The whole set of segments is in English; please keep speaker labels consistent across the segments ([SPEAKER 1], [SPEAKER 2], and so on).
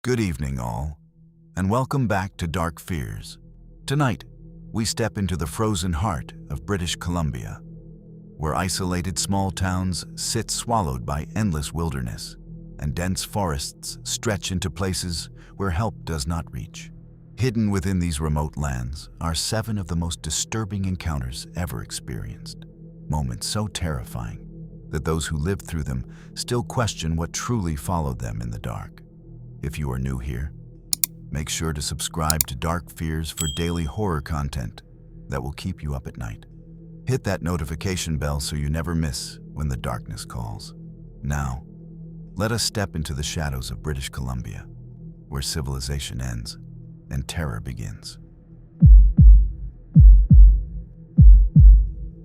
[SPEAKER 1] Good evening, all, and welcome back to Dark Fears. Tonight, we step into the frozen heart of British Columbia, where isolated small towns sit swallowed by endless wilderness, and dense forests stretch into places where help does not reach. Hidden within these remote lands are 7 of the most disturbing encounters ever experienced, moments so terrifying that those who lived through them still question what truly followed them in the dark. If you are new here, make sure to subscribe to Dark Fears for daily horror content that will keep you up at night. Hit that notification bell so you never miss when the darkness calls. Now, let us step into the shadows of British Columbia, where civilization ends and terror begins.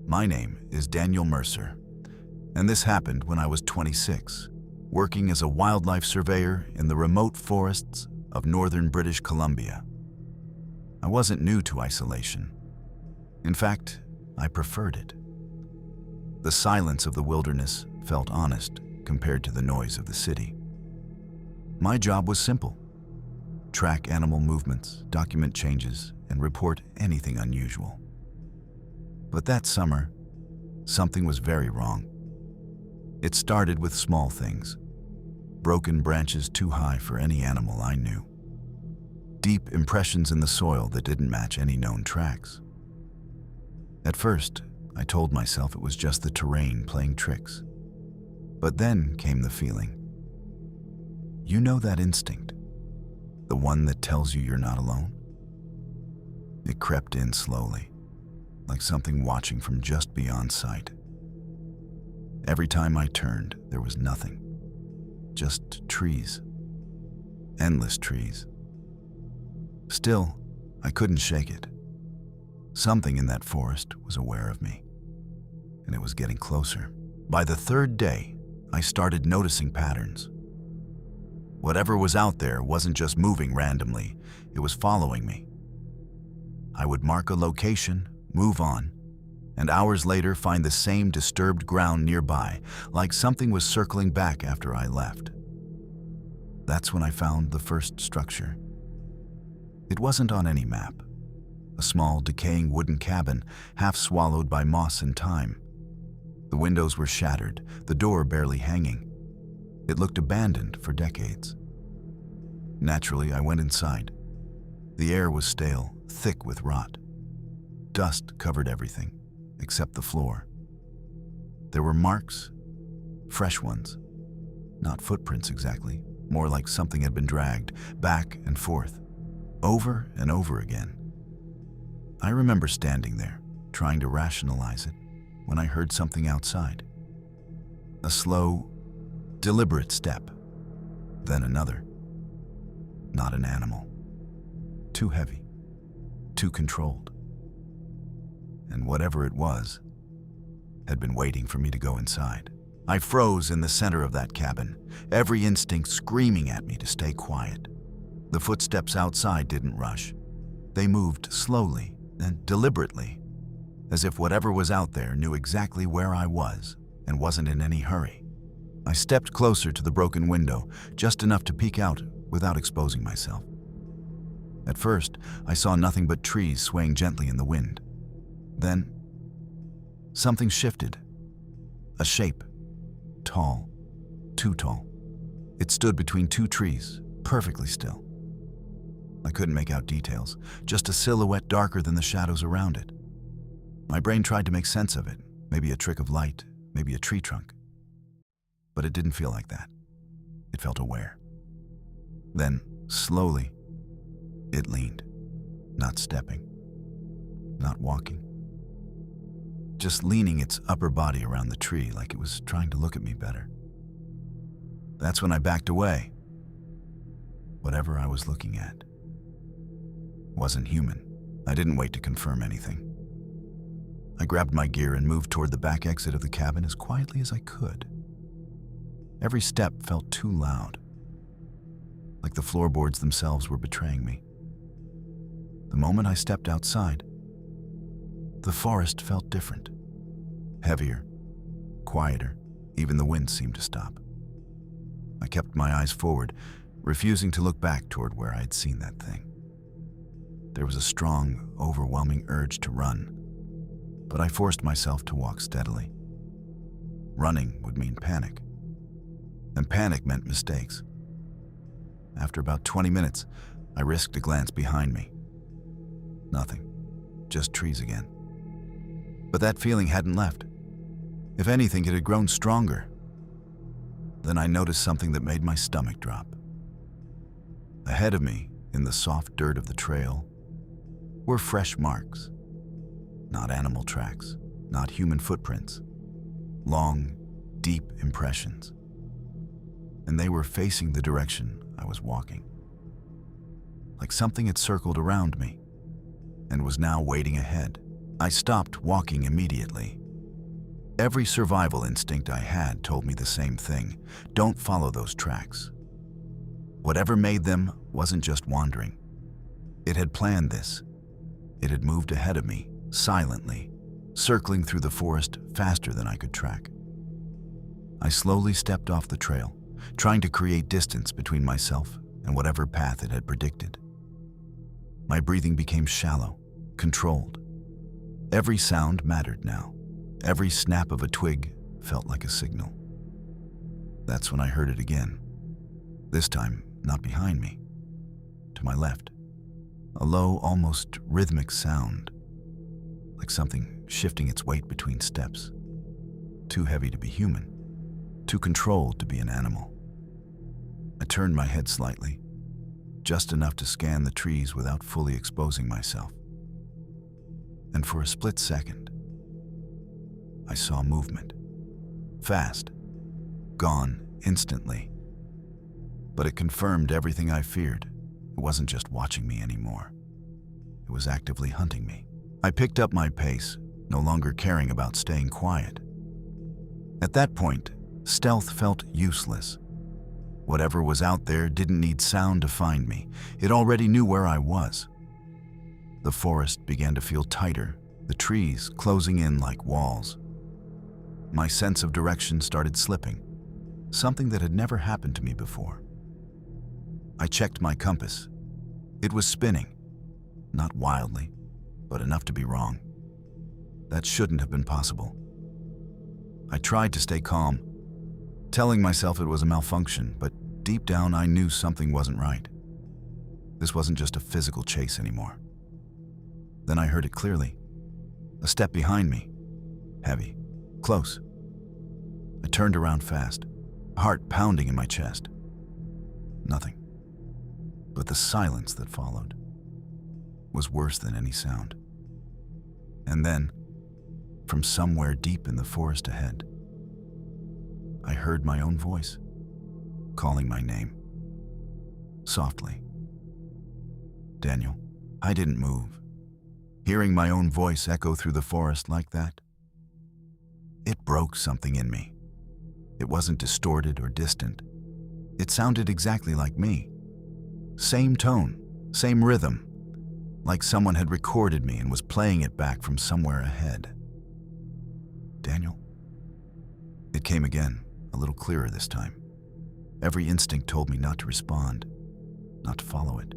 [SPEAKER 1] My name is Daniel Mercer, and this happened when I was 26. Working as a wildlife surveyor in the remote forests of northern British Columbia. I wasn't new to isolation. In fact, I preferred it. The silence of the wilderness felt honest compared to the noise of the city. My job was simple: track animal movements, document changes, and report anything unusual. But that summer, something was very wrong. It started with small things. Broken branches too high for any animal I knew. Deep impressions in the soil that didn't match any known tracks. At first, I told myself it was just the terrain playing tricks. But then came the feeling. You know that instinct? The one that tells you you're not alone? It crept in slowly, like something watching from just beyond sight. Every time I turned, there was nothing. Just trees. Endless trees. Still, I couldn't shake it. Something in that forest was aware of me, and it was getting closer. By the 3rd day, I started noticing patterns. Whatever was out there wasn't just moving randomly, it was following me. I would mark a location, move on, and hours later find the same disturbed ground nearby, like something was circling back after I left. That's when I found the first structure. It wasn't on any map. A small, decaying wooden cabin, half swallowed by moss and time. The windows were shattered, the door barely hanging. It looked abandoned for decades. Naturally, I went inside. The air was stale, thick with rot. Dust covered everything, except the floor. There were marks, fresh ones. Not footprints exactly, more like something had been dragged back and forth, over and over again. I remember standing there, trying to rationalize it, when I heard something outside. A slow, deliberate step, then another. Not an animal. Too heavy, too controlled. And whatever it was, had been waiting for me to go inside. I froze in the center of that cabin, every instinct screaming at me to stay quiet. The footsteps outside didn't rush. They moved slowly and deliberately, as if whatever was out there knew exactly where I was and wasn't in any hurry. I stepped closer to the broken window, just enough to peek out without exposing myself. At first, I saw nothing but trees swaying gently in the wind. Then, something shifted. A shape. Tall. Too tall. It stood between 2 trees, perfectly still. I couldn't make out details, just a silhouette darker than the shadows around it. My brain tried to make sense of it, maybe a trick of light, maybe a tree trunk. But it didn't feel like that. It felt aware. Then, slowly, it leaned, not stepping, not walking. Just leaning its upper body around the tree like it was trying to look at me better. That's when I backed away. Whatever I was looking at wasn't human. I didn't wait to confirm anything. I grabbed my gear and moved toward the back exit of the cabin as quietly as I could. Every step felt too loud, like the floorboards themselves were betraying me. The moment I stepped outside, the forest felt different. Heavier, quieter, even the wind seemed to stop. I kept my eyes forward, refusing to look back toward where I had seen that thing. There was a strong, overwhelming urge to run, but I forced myself to walk steadily. Running would mean panic, and panic meant mistakes. After about 20 minutes, I risked a glance behind me. Nothing, just trees again. But that feeling hadn't left. If anything, it had grown stronger. Then I noticed something that made my stomach drop. Ahead of me, in the soft dirt of the trail, were fresh marks. Not animal tracks, not human footprints. Long, deep impressions. And they were facing the direction I was walking. Like something had circled around me and was now waiting ahead. I stopped walking immediately. Every survival instinct I had told me the same thing. Don't follow those tracks. Whatever made them wasn't just wandering. It had planned this. It had moved ahead of me, silently, circling through the forest faster than I could track. I slowly stepped off the trail, trying to create distance between myself and whatever path it had predicted. My breathing became shallow, controlled. Every sound mattered now. Every snap of a twig felt like a signal. That's when I heard it again. This time, not behind me, to my left. A low, almost rhythmic sound, like something shifting its weight between steps. Too heavy to be human, too controlled to be an animal. I turned my head slightly, just enough to scan the trees without fully exposing myself. And for a split second, I saw movement. Fast, gone instantly. But it confirmed everything I feared. It wasn't just watching me anymore. It was actively hunting me. I picked up my pace, no longer caring about staying quiet. At that point, stealth felt useless. Whatever was out there didn't need sound to find me. It already knew where I was. The forest began to feel tighter, the trees closing in like walls. My sense of direction started slipping, something that had never happened to me before. I checked my compass. It was spinning, not wildly, but enough to be wrong. That shouldn't have been possible. I tried to stay calm, telling myself it was a malfunction, but deep down I knew something wasn't right. This wasn't just a physical chase anymore. Then I heard it clearly. A step behind me, heavy, close. I turned around fast, heart pounding in my chest. Nothing. But the silence that followed was worse than any sound. And then, from somewhere deep in the forest ahead, I heard my own voice, calling my name. Softly. Daniel. I didn't move. Hearing my own voice echo through the forest like that, it broke something in me. It wasn't distorted or distant. It sounded exactly like me. Same tone, same rhythm, like someone had recorded me and was playing it back from somewhere ahead. Daniel? It came again, a little clearer this time. Every instinct told me not to respond, not to follow it.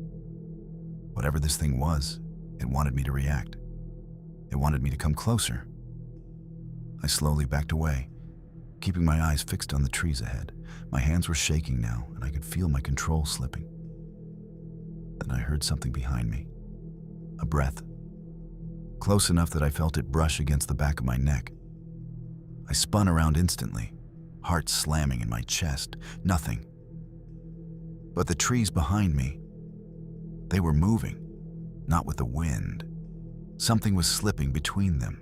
[SPEAKER 1] Whatever this thing was, it wanted me to react. It wanted me to come closer. I slowly backed away, keeping my eyes fixed on the trees ahead. My hands were shaking now, and I could feel my control slipping. Then I heard something behind me. A breath. Close enough that I felt it brush against the back of my neck. I spun around instantly, heart slamming in my chest. Nothing. But the trees behind me, they were moving, not with the wind. Something was slipping between them,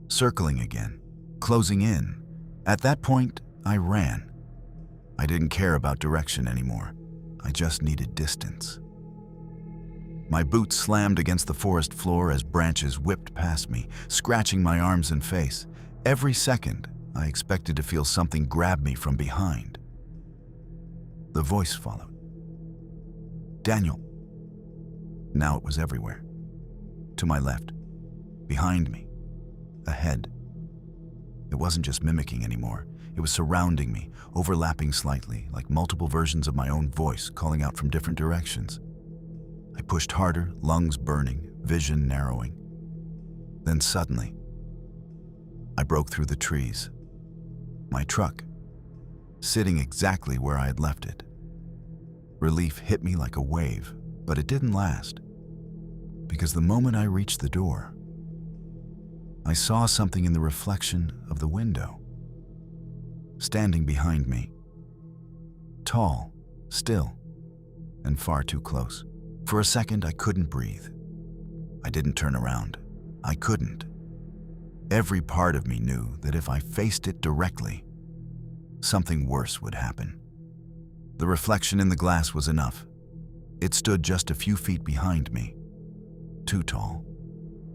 [SPEAKER 1] circling again, closing in. At that point, I ran. I didn't care about direction anymore. I just needed distance. My boots slammed against the forest floor as branches whipped past me, scratching my arms and face. Every second, I expected to feel something grab me from behind. The voice followed. Daniel. Now it was everywhere. To my left, behind me, ahead. It wasn't just mimicking anymore. It was surrounding me, overlapping slightly, like multiple versions of my own voice calling out from different directions. I pushed harder, lungs burning, vision narrowing. Then suddenly, I broke through the trees. My truck, sitting exactly where I had left it. Relief hit me like a wave, but it didn't last. Because the moment I reached the door, I saw something in the reflection of the window. Standing behind me. Tall, still, and far too close. For a second, I couldn't breathe. I didn't turn around. I couldn't. Every part of me knew that if I faced it directly, something worse would happen. The reflection in the glass was enough. It stood just a few feet behind me. Too tall.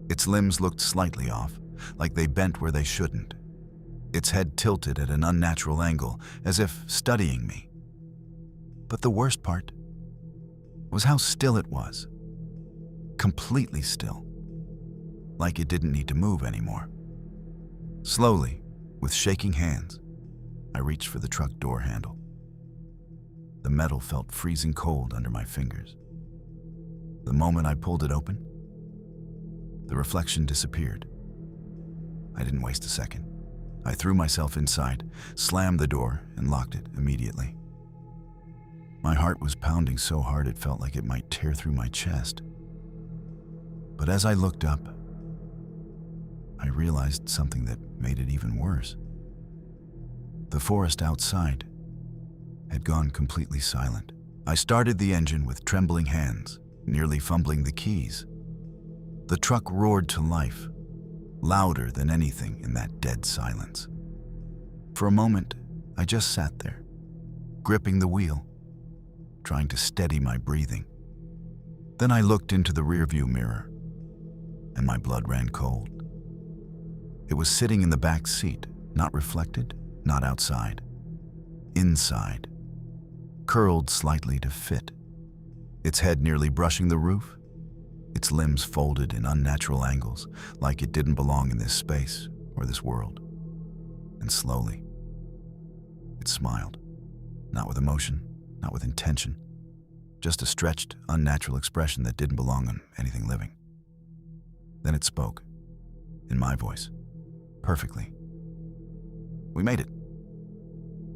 [SPEAKER 1] Its limbs looked slightly off, like they bent where they shouldn't. Its head tilted at an unnatural angle, as if studying me. But the worst part was how still it was. Completely still. Like it didn't need to move anymore. Slowly, with shaking hands, I reached for the truck door handle. The metal felt freezing cold under my fingers. The moment I pulled it open, the reflection disappeared. I didn't waste a second. I threw myself inside, slammed the door, and locked it immediately. My heart was pounding so hard it felt like it might tear through my chest. But as I looked up, I realized something that made it even worse. The forest outside had gone completely silent. I started the engine with trembling hands, nearly fumbling the keys. The truck roared to life, louder than anything in that dead silence. For a moment, I just sat there, gripping the wheel, trying to steady my breathing. Then I looked into the rearview mirror, and my blood ran cold. It was sitting in the back seat, not reflected, not outside. Inside, curled slightly to fit, its head nearly brushing the roof, its limbs folded in unnatural angles, like it didn't belong in this space or this world. And slowly, it smiled, not with emotion, not with intention, just a stretched, unnatural expression that didn't belong on anything living. Then it spoke, in my voice, perfectly. We made it.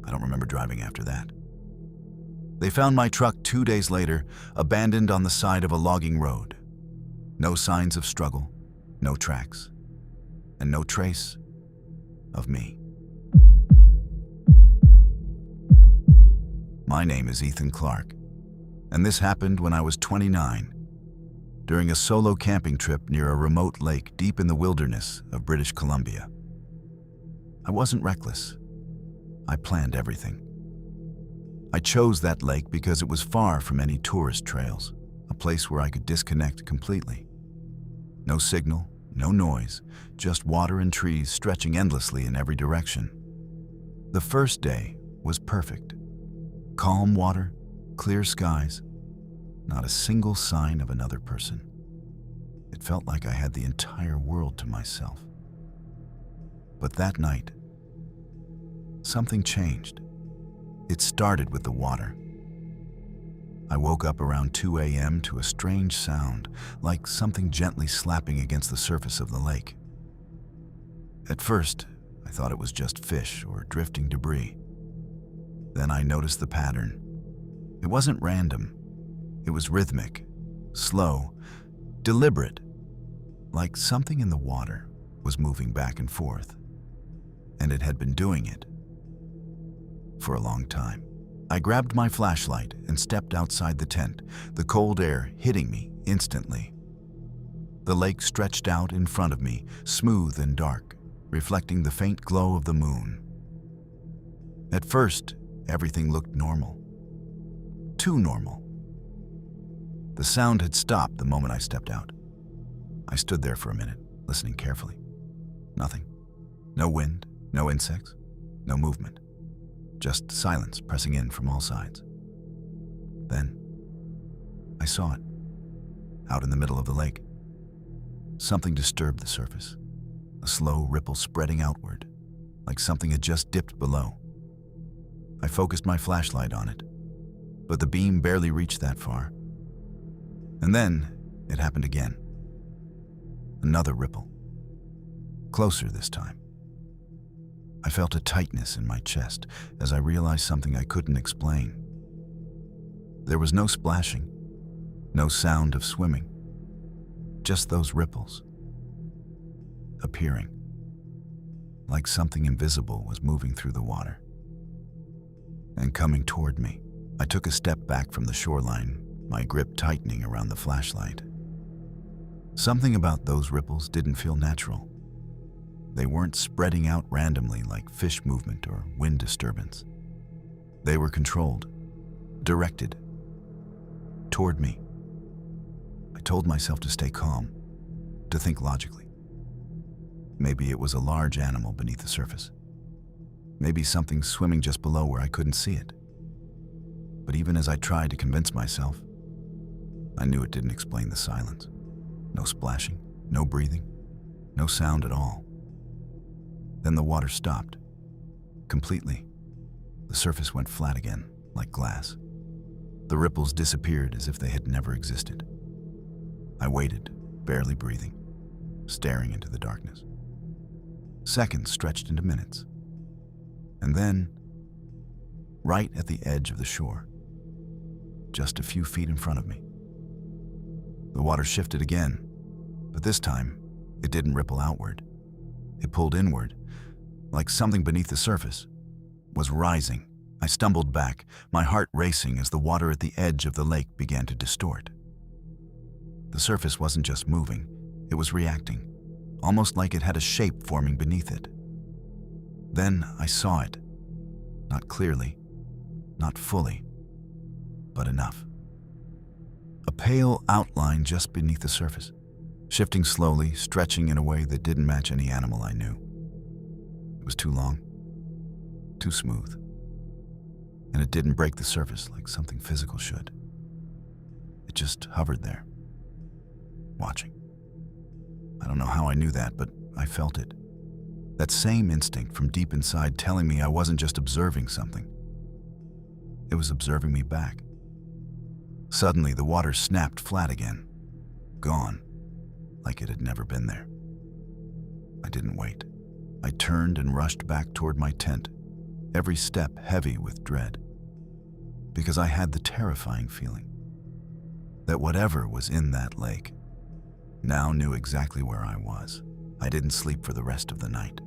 [SPEAKER 1] I don't remember driving after that. They found my truck 2 days later, abandoned on the side of a logging road. No signs of struggle, no tracks, and no trace of me. My name is Ethan Clark, and this happened when I was 29, during a solo camping trip near a remote lake deep in the wilderness of British Columbia. I wasn't reckless. I planned everything. I chose that lake because it was far from any tourist trails, a place where I could disconnect completely. No signal, no noise, just water and trees stretching endlessly in every direction. The first day was perfect. Calm water, clear skies, not a single sign of another person. It felt like I had the entire world to myself. But that night, something changed. It started with the water. I woke up around 2 a.m. to a strange sound, like something gently slapping against the surface of the lake. At first, I thought it was just fish or drifting debris. Then I noticed the pattern. It wasn't random. It was rhythmic, slow, deliberate, like something in the water was moving back and forth. And it had been doing it for a long time. I grabbed my flashlight and stepped outside the tent, the cold air hitting me instantly. The lake stretched out in front of me, smooth and dark, reflecting the faint glow of the moon. At first, everything looked normal. Too normal. The sound had stopped the moment I stepped out. I stood there for a minute, listening carefully. Nothing. No wind, no insects, no movement. Just silence pressing in from all sides. Then, I saw it. Out in the middle of the lake. Something disturbed the surface. A slow ripple spreading outward. like something had just dipped below. I focused my flashlight on it, but the beam barely reached that far. And then it happened again. Another ripple. Closer this time. I felt a tightness in my chest as I realized something I couldn't explain. There was no splashing, no sound of swimming, just those ripples, appearing, like something invisible was moving through the water and coming toward me. I took a step back from the shoreline, my grip tightening around the flashlight. Something about those ripples didn't feel natural. They weren't spreading out randomly like fish movement or wind disturbance. They were controlled, directed, toward me. I told myself to stay calm, to think logically. Maybe it was a large animal beneath the surface. Maybe something swimming just below where I couldn't see it. But even as I tried to convince myself, I knew it didn't explain the silence. No splashing, no breathing, no sound at all. Then the water stopped, completely. The surface went flat again, like glass. The ripples disappeared as if they had never existed. I waited, barely breathing, staring into the darkness. Seconds stretched into minutes. And then, right at the edge of the shore, just a few feet in front of me, the water shifted again, but this time, it didn't ripple outward. It pulled inward, like something beneath the surface was rising. I stumbled back, my heart racing as the water at the edge of the lake began to distort. The surface wasn't just moving, it was reacting, almost like it had a shape forming beneath it. Then I saw it, not clearly, not fully, but enough. A pale outline just beneath the surface, shifting slowly, stretching in a way that didn't match any animal I knew. It was too long, too smooth, and it didn't break the surface like something physical should. It just hovered there, watching. I don't know how I knew that, but I felt it. That same instinct from deep inside telling me I wasn't just observing something. It was observing me back. Suddenly, the water snapped flat again, gone, like it had never been there. I didn't wait. I turned and rushed back toward my tent, every step heavy with dread, because I had the terrifying feeling that whatever was in that lake now knew exactly where I was. I didn't sleep for the rest of the night.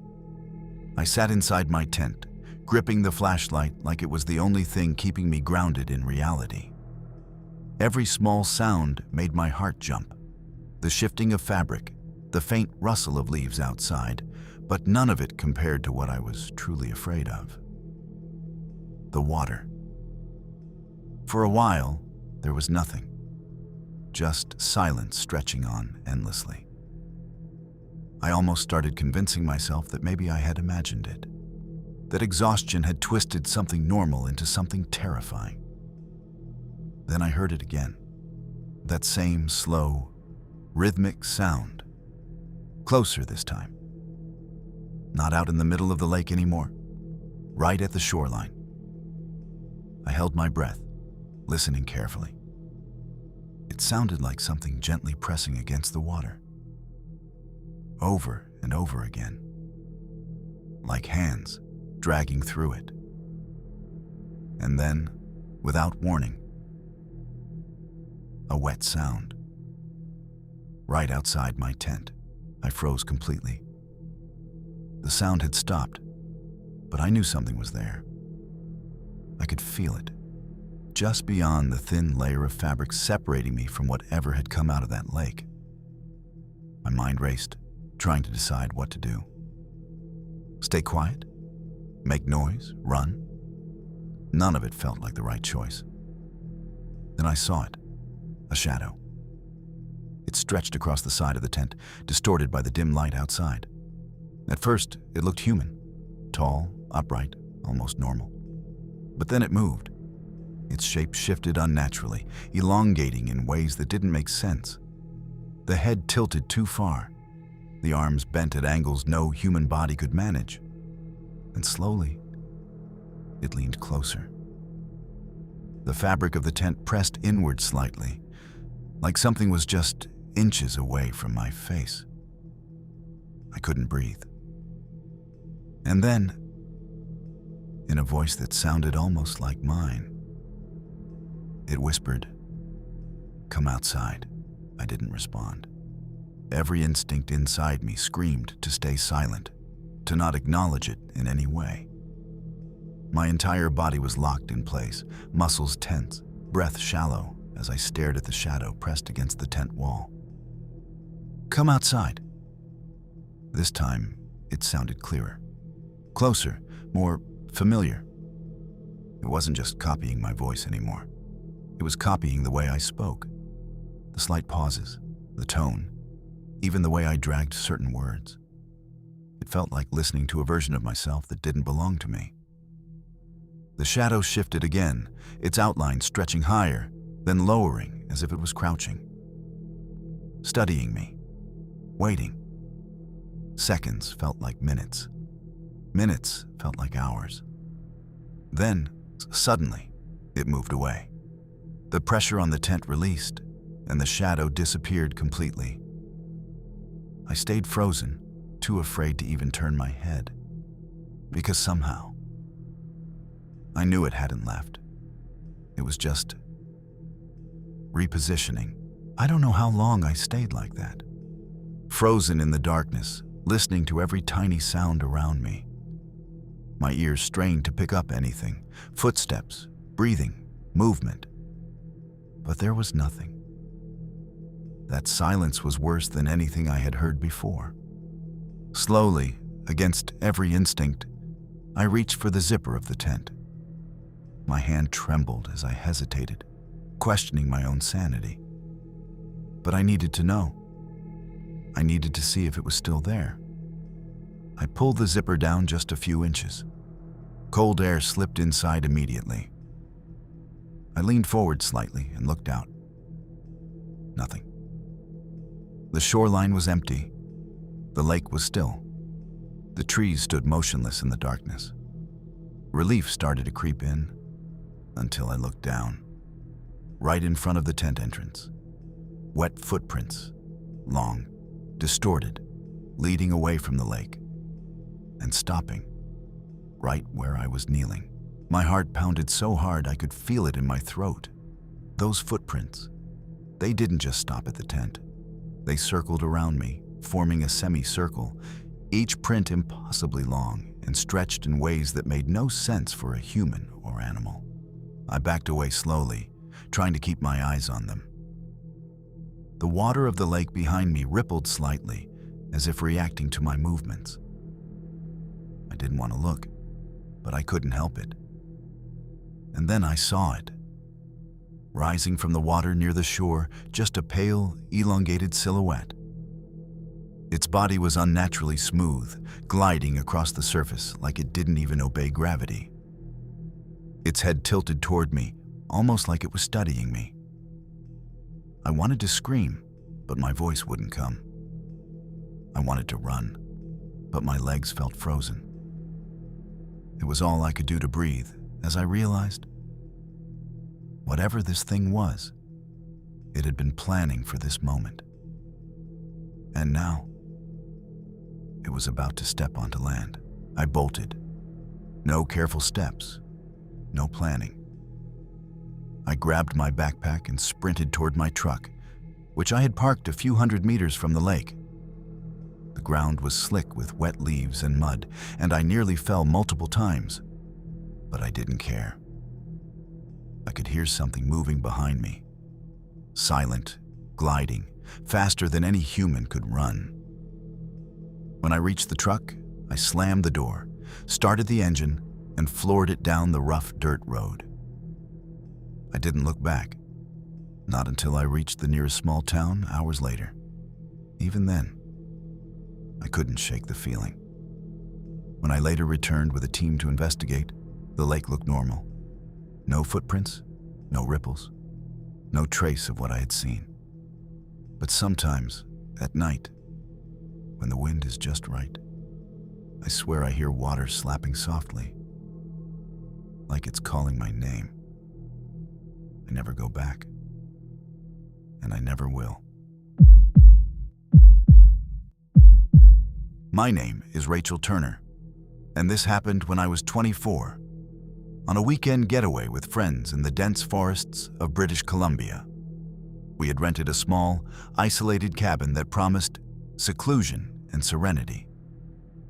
[SPEAKER 1] I sat inside my tent, gripping the flashlight like it was the only thing keeping me grounded in reality. Every small sound made my heart jump. The shifting of fabric, the faint rustle of leaves outside, but none of it compared to what I was truly afraid of. The water. For a while, there was nothing. Just silence stretching on endlessly. I almost started convincing myself that maybe I had imagined it, that exhaustion had twisted something normal into something terrifying. Then I heard it again, that same slow, rhythmic sound, closer this time. Not out in the middle of the lake anymore, right at the shoreline. I held my breath, listening carefully. It sounded like something gently pressing against the water. Over and over again. Like hands dragging through it. And then, without warning, a wet sound. Right outside my tent, I froze completely. The sound had stopped, but I knew something was there. I could feel it, just beyond the thin layer of fabric separating me from whatever had come out of that lake. My mind raced, trying to decide what to do. Stay quiet? Make noise? Run? None of it felt like the right choice. Then I saw it, a shadow. It stretched across the side of the tent, distorted by the dim light outside. At first, it looked human, tall, upright, almost normal. But then it moved. Its shape shifted unnaturally, elongating in ways that didn't make sense. The head tilted too far, the arms bent at angles no human body could manage. and slowly, it leaned closer. The fabric of the tent pressed inward slightly, like something was just inches away from my face. I couldn't breathe. And then, in a voice that sounded almost like mine, it whispered, "Come outside." I didn't respond. Every instinct inside me screamed to stay silent, to not acknowledge it in any way. My entire body was locked in place, muscles tense, breath shallow as I stared at the shadow pressed against the tent wall. "Come outside." This time, it sounded clearer, closer, more familiar. It wasn't just copying my voice anymore. It was copying the way I spoke, the slight pauses, the tone, even the way I dragged certain words. It felt like listening to a version of myself that didn't belong to me. The shadow shifted again, its outline stretching higher, then lowering as if it was crouching. Studying me, waiting. Seconds felt like minutes. Minutes felt like hours. Then, suddenly, it moved away. The pressure on the tent released, and the shadow disappeared completely. I stayed frozen, too afraid to even turn my head. Because somehow, I knew it hadn't left. It was just repositioning. I don't know how long I stayed like that. Frozen in the darkness, listening to every tiny sound around me. My ears strained to pick up anything, footsteps, breathing, movement. But there was nothing. That silence was worse than anything I had heard before. Slowly, against every instinct, I reached for the zipper of the tent. My hand trembled as I hesitated, questioning my own sanity. But I needed to know. I needed to see if it was still there. I pulled the zipper down just a few inches. Cold air slipped inside immediately. I leaned forward slightly and looked out. Nothing. The shoreline was empty. The lake was still. The trees stood motionless in the darkness. Relief started to creep in until I looked down. Right in front of the tent entrance. Wet footprints, long, distorted, leading away from the lake, and stopping right where I was kneeling. My heart pounded so hard I could feel it in my throat. Those footprints, they didn't just stop at the tent. They circled around me, forming a semicircle, each print impossibly long and stretched in ways that made no sense for a human or animal. I backed away slowly, trying to keep my eyes on them. The water of the lake behind me rippled slightly, as if reacting to my movements. I didn't want to look, but I couldn't help it. And then I saw it. Rising from the water near the shore, just a pale, elongated silhouette. Its body was unnaturally smooth, gliding across the surface like it didn't even obey gravity. Its head tilted toward me, almost like it was studying me. I wanted to scream, but my voice wouldn't come. I wanted to run, but my legs felt frozen. It was all I could do to breathe as I realized, whatever this thing was, it had been planning for this moment. And now, it was about to step onto land. I bolted. No careful steps, no planning. I grabbed my backpack and sprinted toward my truck, which I had parked a few hundred meters from the lake. The ground was slick with wet leaves and mud, and I nearly fell multiple times, but I didn't care. I could hear something moving behind me. Silent, gliding, faster than any human could run. When I reached the truck, I slammed the door, started the engine, and floored it down the rough dirt road. I didn't look back, not until I reached the nearest small town hours later. Even then, I couldn't shake the feeling. When I later returned with a team to investigate, the lake looked normal. No footprints, no ripples, no trace of what I had seen. But sometimes, at night, when the wind is just right, I swear I hear water slapping softly, like it's calling my name. I never go back, and I never will. My name is Rachel Turner, and this happened when I was 24, on a weekend getaway with friends in the dense forests of British Columbia. We had rented a small, isolated cabin that promised seclusion and serenity,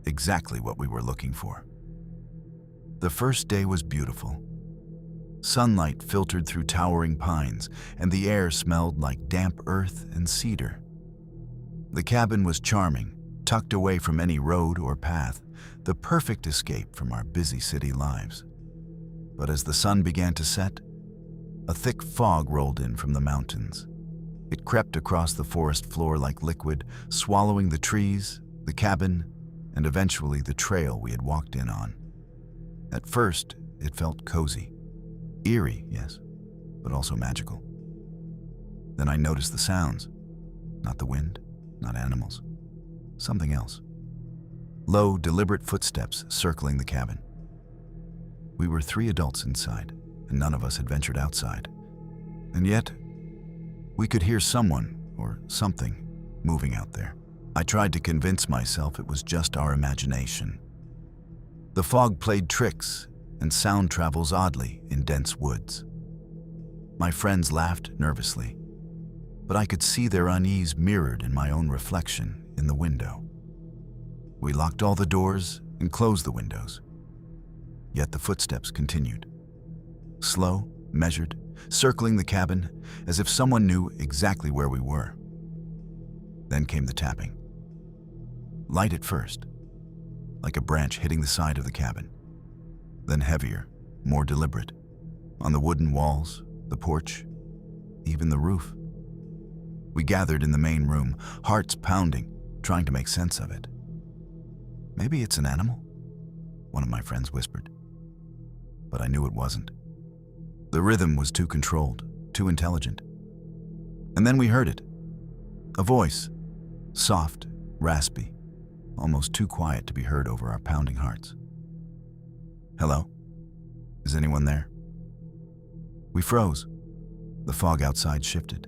[SPEAKER 1] exactly what we were looking for. The first day was beautiful. Sunlight filtered through towering pines, and the air smelled like damp earth and cedar. The cabin was charming, tucked away from any road or path, the perfect escape from our busy city lives. But as the sun began to set, a thick fog rolled in from the mountains. It crept across the forest floor like liquid, swallowing the trees, the cabin, and eventually the trail we had walked in on. At first, it felt cozy. Eerie, yes, but also magical. Then I noticed the sounds. Not the wind, not animals. Something else. Low, deliberate footsteps circling the cabin. We were 3 adults inside, and none of us had ventured outside. And yet, we could hear someone, or something, moving out there. I tried to convince myself it was just our imagination. The fog played tricks, and sound travels oddly in dense woods. My friends laughed nervously, but I could see their unease mirrored in my own reflection in the window. We locked all the doors and closed the windows. Yet the footsteps continued. Slow, measured, circling the cabin as if someone knew exactly where we were. Then came the tapping. Light at first, like a branch hitting the side of the cabin. Then heavier, more deliberate, on the wooden walls, the porch, even the roof. We gathered in the main room, hearts pounding, trying to make sense of it. "Maybe it's an animal," one of my friends whispered. But I knew it wasn't. The rhythm was too controlled, too intelligent. And then we heard it. A voice, soft, raspy, almost too quiet to be heard over our pounding hearts. "Hello? Is anyone there?" We froze. The fog outside shifted.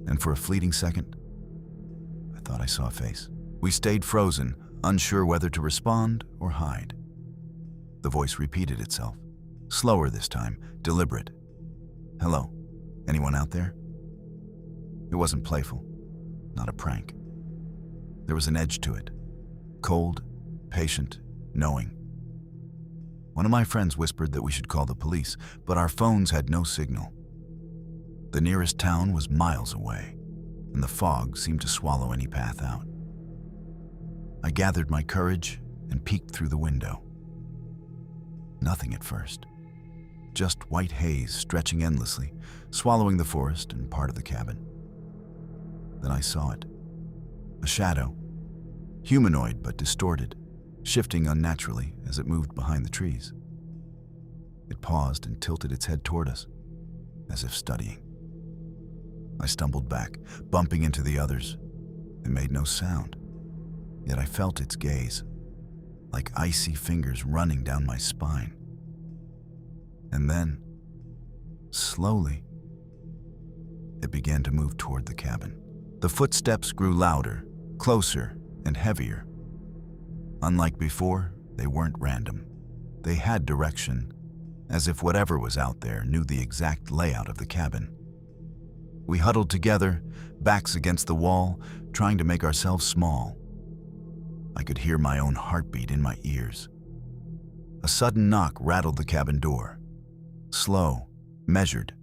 [SPEAKER 1] And for a fleeting second, I thought I saw a face. We stayed frozen, unsure whether to respond or hide. The voice repeated itself, slower this time, deliberate. "Hello? Anyone out there?" It wasn't playful, not a prank. There was an edge to it. Cold, patient, knowing. One of my friends whispered that we should call the police, but our phones had no signal. The nearest town was miles away, and the fog seemed to swallow any path out. I gathered my courage and peeked through the window. Nothing at first. Just white haze stretching endlessly, swallowing the forest and part of the cabin. Then I saw it. A shadow, humanoid but distorted, shifting unnaturally as it moved behind the trees. It paused and tilted its head toward us, as if studying. I stumbled back, bumping into the others. It made no sound, yet I felt its gaze, like icy fingers running down my spine. And then, slowly, it began to move toward the cabin. The footsteps grew louder, closer, and heavier. Unlike before, they weren't random. They had direction, as if whatever was out there knew the exact layout of the cabin. We huddled together, backs against the wall, trying to make ourselves small. I could hear my own heartbeat in my ears. A sudden knock rattled the cabin door. Slow, measured.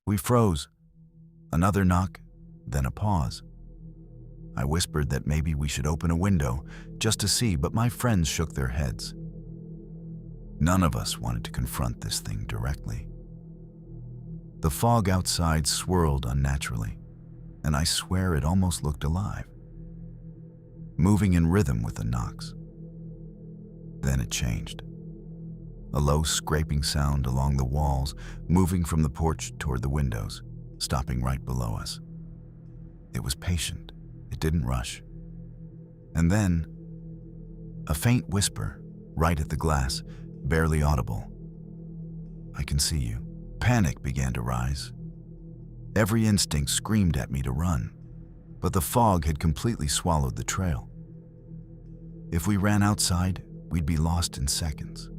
[SPEAKER 1] We froze. Another knock, then a pause. I whispered that maybe we should open a window just to see, but my friends shook their heads. None of us wanted to confront this thing directly. The fog outside swirled unnaturally, and I swear it almost looked alive, moving in rhythm with the knocks. Then it changed. A low scraping sound along the walls, moving from the porch toward the windows, stopping right below us. It was patient. It didn't rush. And then, A faint whisper, right at the glass, barely audible. "I can see you." Panic began to rise. Every instinct screamed at me to run, but the fog had completely swallowed the trail. If we ran outside, we'd be lost in seconds.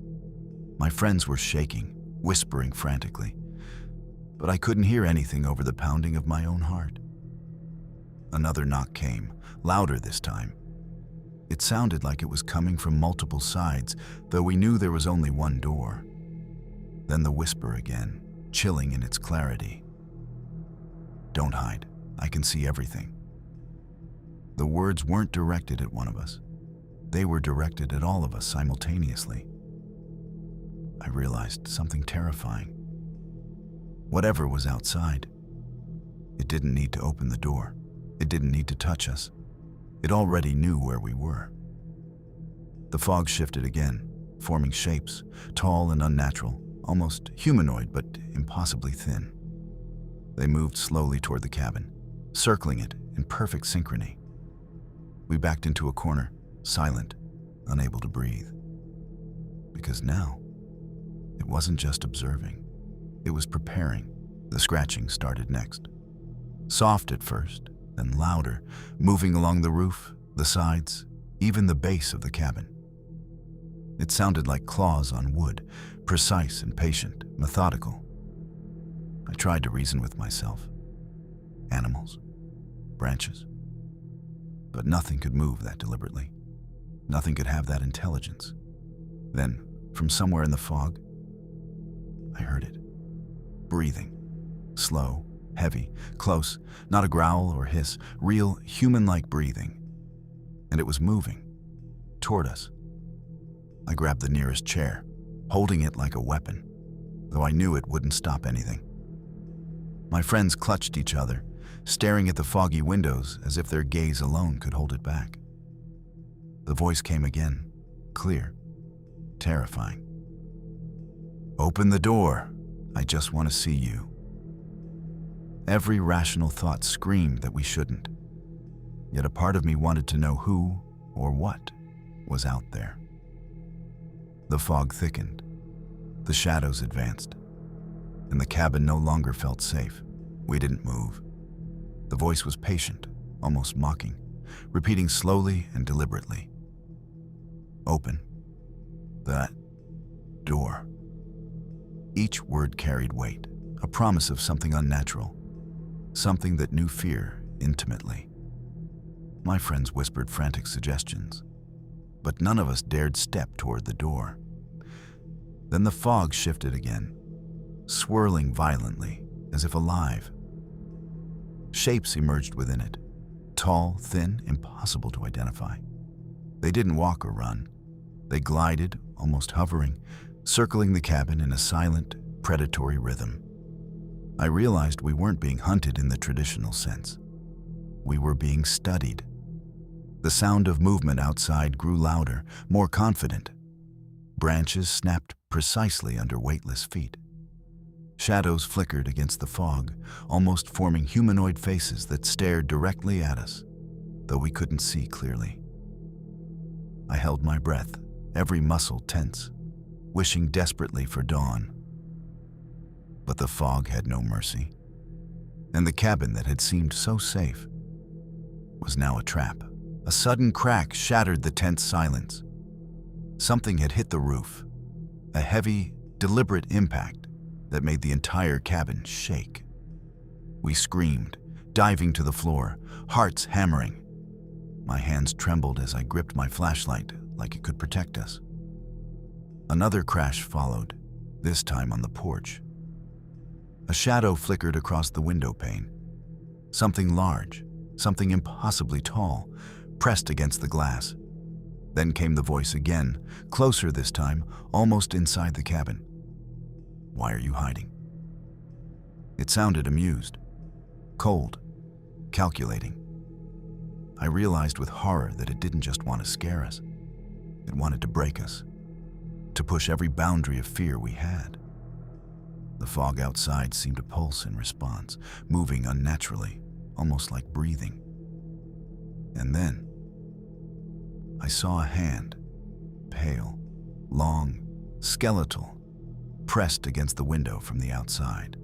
[SPEAKER 1] My friends were shaking, whispering frantically, but I couldn't hear anything over the pounding of my own heart. Another knock came, louder this time. It sounded like it was coming from multiple sides, though we knew there was only one door. Then the whisper again, chilling in its clarity. "Don't hide. I can see everything." The words weren't directed at one of us. They were directed at all of us simultaneously. I realized something terrifying. Whatever was outside, it didn't need to open the door. It didn't need to touch us. It already knew where we were. The fog shifted again, forming shapes, tall and unnatural, almost humanoid but impossibly thin. They moved slowly toward the cabin, circling it in perfect synchrony. We backed into a corner, silent, unable to breathe. Because now, it wasn't just observing, it was preparing. The scratching started next. Soft at first, then louder, moving along the roof, the sides, even the base of the cabin. It sounded like claws on wood, precise and patient, methodical. I tried to reason with myself. Animals, branches. But nothing could move that deliberately. Nothing could have that intelligence. Then, from somewhere in the fog, I heard it. Breathing. Slow, heavy, close, not a growl or hiss, real human-like breathing. And it was moving, toward us. I grabbed the nearest chair, holding it like a weapon, though I knew it wouldn't stop anything. My friends clutched each other, staring at the foggy windows as if their gaze alone could hold it back. The voice came again, clear, terrifying. "Open the door. I just want to see you." Every rational thought screamed that we shouldn't. Yet a part of me wanted to know who or what was out there. The fog thickened. The shadows advanced. And the cabin no longer felt safe. We didn't move. The voice was patient, almost mocking, repeating slowly and deliberately. "Open that door." Each word carried weight, a promise of something unnatural, something that knew fear intimately. My friends whispered frantic suggestions, but none of us dared step toward the door. Then the fog shifted again, swirling violently, as if alive. Shapes emerged within it, tall, thin, impossible to identify. They didn't walk or run. They glided, almost hovering, circling the cabin in a silent, predatory rhythm. I realized we weren't being hunted in the traditional sense. We were being studied. The sound of movement outside grew louder, more confident. Branches snapped precisely under weightless feet. Shadows flickered against the fog, almost forming humanoid faces that stared directly at us, though we couldn't see clearly. I held my breath, every muscle tense, wishing desperately for dawn. But the fog had no mercy, and the cabin that had seemed so safe was now a trap. A sudden crack shattered the tense silence. Something had hit the roof, a heavy, deliberate impact that made the entire cabin shake. We screamed, diving to the floor, hearts hammering. My hands trembled as I gripped my flashlight like it could protect us. Another crash followed, this time on the porch. A shadow flickered across the window pane. Something large, something impossibly tall, pressed against the glass. Then came the voice again, closer this time, almost inside the cabin. "Why are you hiding?" It sounded amused, cold, calculating. I realized with horror that it didn't just want to scare us. It wanted to break us, to push every boundary of fear we had. The fog outside seemed to pulse in response, moving unnaturally, almost like breathing. And then, I saw a hand, pale, long, skeletal, pressed against the window from the outside.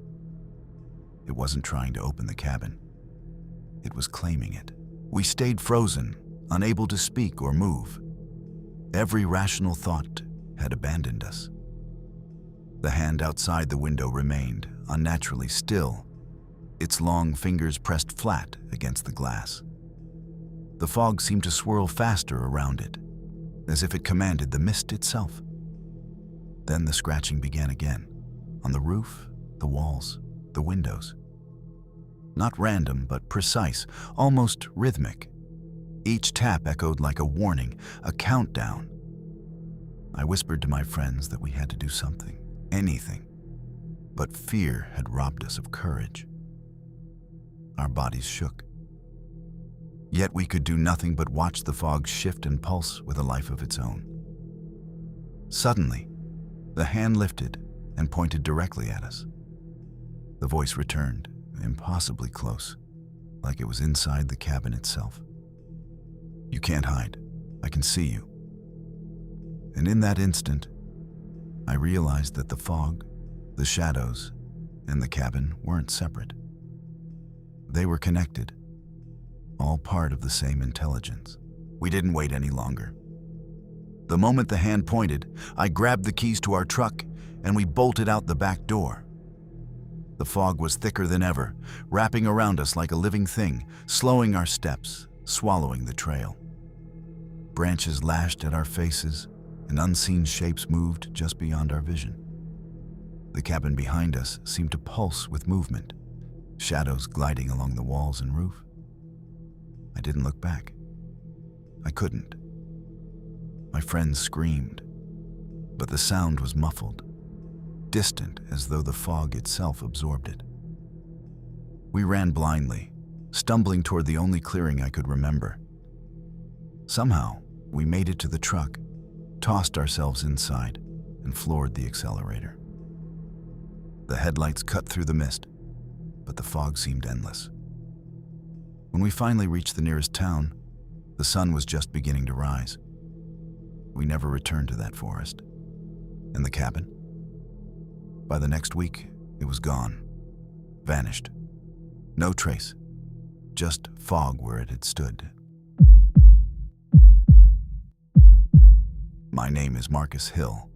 [SPEAKER 1] It wasn't trying to open the cabin. It was claiming it. We stayed frozen, unable to speak or move. Every rational thought had abandoned us. The hand outside the window remained unnaturally still, its long fingers pressed flat against the glass. The fog seemed to swirl faster around it, as if it commanded the mist itself. Then the scratching began again, on the roof, the walls, the windows. Not random, but precise, almost rhythmic. Each tap echoed like a warning, a countdown. I whispered to my friends that we had to do something, anything. But fear had robbed us of courage. Our bodies shook. Yet we could do nothing but watch the fog shift and pulse with a life of its own. Suddenly, the hand lifted and pointed directly at us. The voice returned, impossibly close, like it was inside the cabin itself. "You can't hide. I can see you." And in that instant, I realized that the fog, the shadows, and the cabin weren't separate. They were connected, all part of the same intelligence. We didn't wait any longer. The moment the hand pointed, I grabbed the keys to our truck and we bolted out the back door. The fog was thicker than ever, wrapping around us like a living thing, slowing our steps, swallowing the trail. Branches lashed at our faces, and unseen shapes moved just beyond our vision. The cabin behind us seemed to pulse with movement, shadows gliding along the walls and roof. I didn't look back. I couldn't. My friends screamed, but the sound was muffled, distant as though the fog itself absorbed it. We ran blindly, stumbling toward the only clearing I could remember. Somehow, we made it to the truck, tossed ourselves inside, and floored the accelerator. The headlights cut through the mist, but the fog seemed endless. When we finally reached the nearest town, the sun was just beginning to rise. We never returned to that forest. And the cabin? By the next week, it was gone, vanished. No trace, just fog where it had stood. My name is Marcus Hill,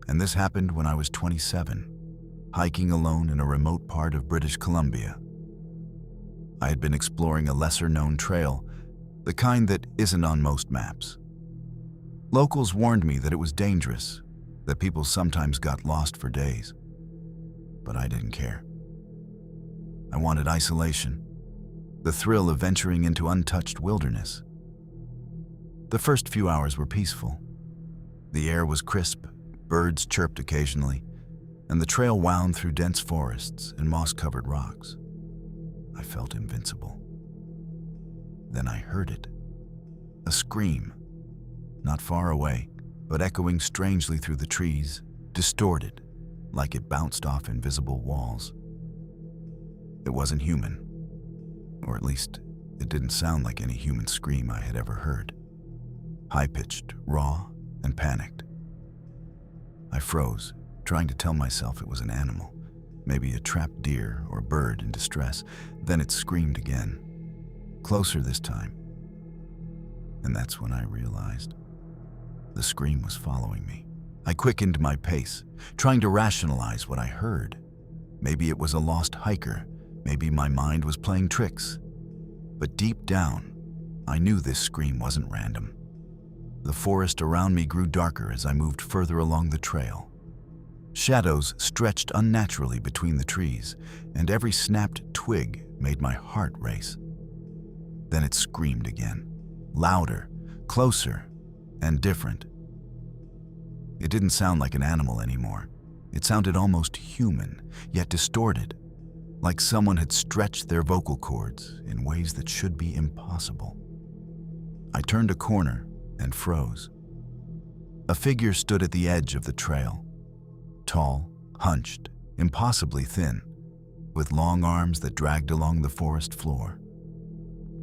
[SPEAKER 1] and this happened when I was 27, hiking alone in a remote part of British Columbia. I had been exploring a lesser-known trail, the kind that isn't on most maps. Locals warned me that it was dangerous, that people sometimes got lost for days. But I didn't care. I wanted isolation, the thrill of venturing into untouched wilderness. The first few hours were peaceful. The air was crisp, birds chirped occasionally, and the trail wound through dense forests and moss-covered rocks. I felt invincible. Then I heard it. A scream, not far away, but echoing strangely through the trees, distorted, like it bounced off invisible walls. It wasn't human, or at least it didn't sound like any human scream I had ever heard. High-pitched, raw, and panicked. I froze, trying to tell myself it was an animal, maybe a trapped deer or bird in distress. Then it screamed again, closer this time. And that's when I realized the scream was following me. I quickened my pace, trying to rationalize what I heard. Maybe it was a lost hiker, maybe my mind was playing tricks. But deep down, I knew this scream wasn't random. The forest around me grew darker as I moved further along the trail. Shadows stretched unnaturally between the trees, and every snapped twig made my heart race. Then it screamed again, louder, closer, and different. It didn't sound like an animal anymore. It sounded almost human, yet distorted, like someone had stretched their vocal cords in ways that should be impossible. I turned a corner and froze. A figure stood at the edge of the trail, tall, hunched, impossibly thin, with long arms that dragged along the forest floor.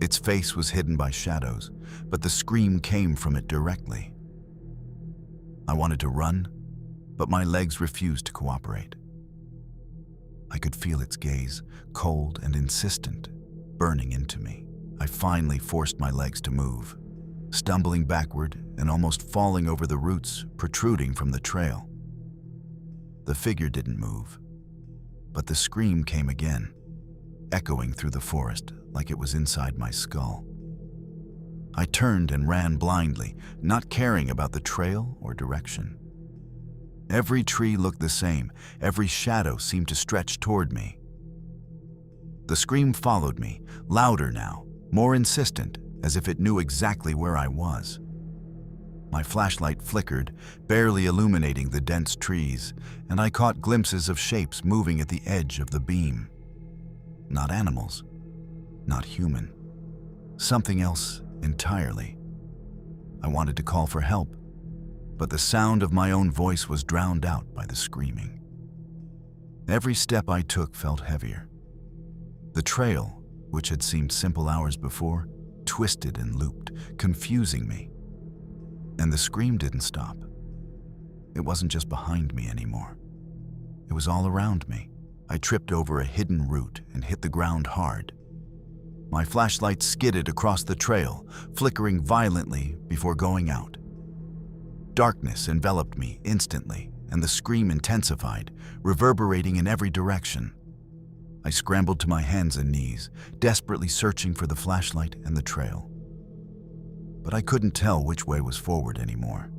[SPEAKER 1] Its face was hidden by shadows, but the scream came from it directly. I wanted to run, but my legs refused to cooperate. I could feel its gaze, cold and insistent, burning into me. I finally forced my legs to move, stumbling backward and almost falling over the roots protruding from the trail. The figure didn't move, but the scream came again, echoing through the forest like it was inside my skull. I turned and ran blindly, not caring about the trail or direction. Every tree looked the same, every shadow seemed to stretch toward me. The scream followed me, louder now, more insistent, as if it knew exactly where I was. My flashlight flickered, barely illuminating the dense trees, and I caught glimpses of shapes moving at the edge of the beam. Not animals, not human. Something else entirely. I wanted to call for help, but the sound of my own voice was drowned out by the screaming. Every step I took felt heavier. The trail, which had seemed simple hours before, twisted and looped, confusing me. And the scream didn't stop. It wasn't just behind me anymore. It was all around me. I tripped over a hidden root and hit the ground hard. My flashlight skidded across the trail, flickering violently before going out. Darkness enveloped me instantly, and the scream intensified, reverberating in every direction. I scrambled to my hands and knees, desperately searching for the flashlight and the trail. But I couldn't tell which way was forward anymore.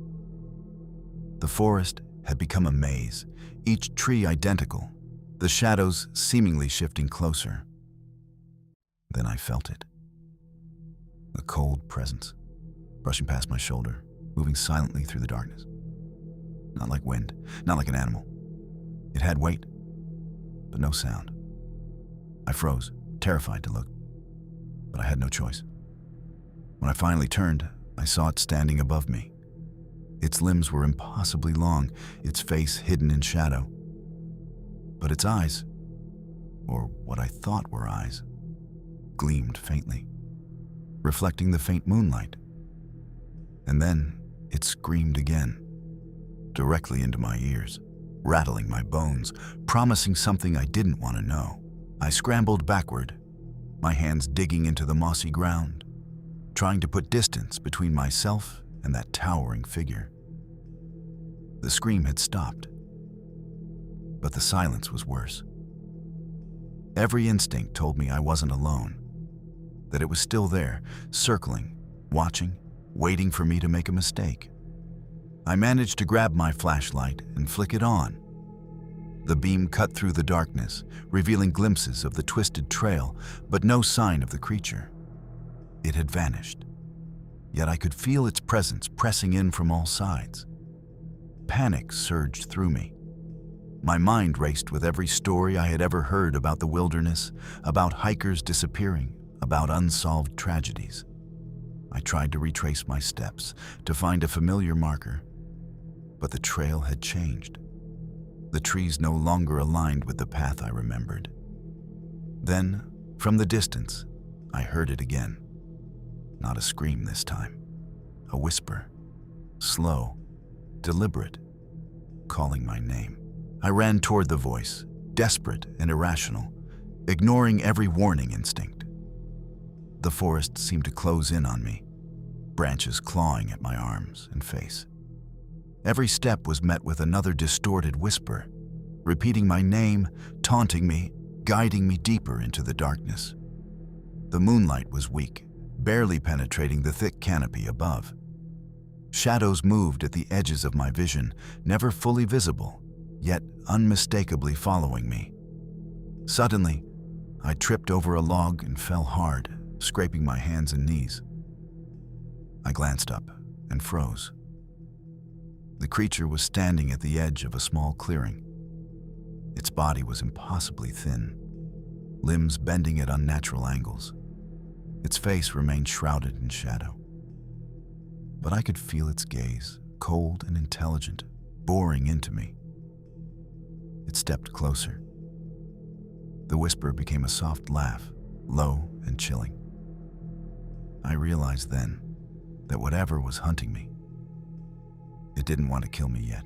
[SPEAKER 1] The forest had become a maze, each tree identical, the shadows seemingly shifting closer. Then I felt it. A cold presence, brushing past my shoulder, moving silently through the darkness. Not like wind, not like an animal. It had weight, but no sound. I froze, terrified to look, but I had no choice. When I finally turned, I saw it standing above me. Its limbs were impossibly long, its face hidden in shadow. But its eyes, or what I thought were eyes, gleamed faintly, reflecting the faint moonlight. And then it screamed again, directly into my ears, rattling my bones, promising something I didn't want to know. I scrambled backward, my hands digging into the mossy ground, trying to put distance between myself and that towering figure. The scream had stopped, but the silence was worse. Every instinct told me I wasn't alone, that it was still there, circling, watching, waiting for me to make a mistake. I managed to grab my flashlight and flick it on. The beam cut through the darkness, revealing glimpses of the twisted trail, but no sign of the creature. It had vanished, yet I could feel its presence pressing in from all sides. Panic surged through me. My mind raced with every story I had ever heard about the wilderness, about hikers disappearing, about unsolved tragedies. I tried to retrace my steps, to find a familiar marker, but the trail had changed. The trees no longer aligned with the path I remembered. Then, from the distance, I heard it again. Not a scream this time, a whisper, slow, deliberate, calling my name. I ran toward the voice, desperate and irrational, ignoring every warning instinct. The forest seemed to close in on me, branches clawing at my arms and face. Every step was met with another distorted whisper, repeating my name, taunting me, guiding me deeper into the darkness. The moonlight was weak, barely penetrating the thick canopy above. Shadows moved at the edges of my vision, never fully visible, yet unmistakably following me. Suddenly, I tripped over a log and fell hard, scraping my hands and knees. I glanced up and froze. The creature was standing at the edge of a small clearing. Its body was impossibly thin, limbs bending at unnatural angles. Its face remained shrouded in shadow. But I could feel its gaze, cold and intelligent, boring into me. It stepped closer. The whisper became a soft laugh, low and chilling. I realized then that whatever was hunting me It didn't want to kill me yet.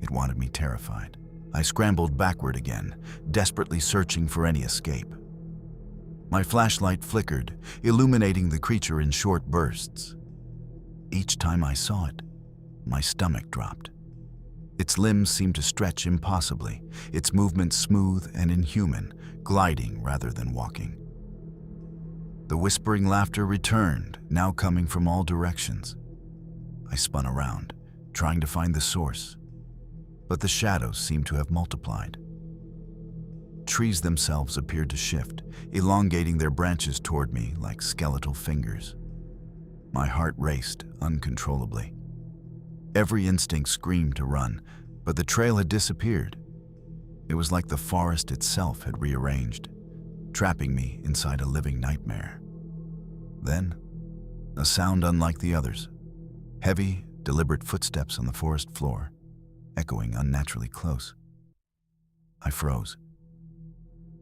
[SPEAKER 1] It wanted me terrified. I scrambled backward again, desperately searching for any escape. My flashlight flickered, illuminating the creature in short bursts. Each time I saw it, my stomach dropped. Its limbs seemed to stretch impossibly, its movements smooth and inhuman, gliding rather than walking. The whispering laughter returned, now coming from all directions. I spun around, trying to find the source, but the shadows seemed to have multiplied. Trees themselves appeared to shift, elongating their branches toward me like skeletal fingers. My heart raced uncontrollably. Every instinct screamed to run, but the trail had disappeared. It was like the forest itself had rearranged, trapping me inside a living nightmare. Then, a sound unlike the others. Heavy, deliberate footsteps on the forest floor, echoing unnaturally close. I froze,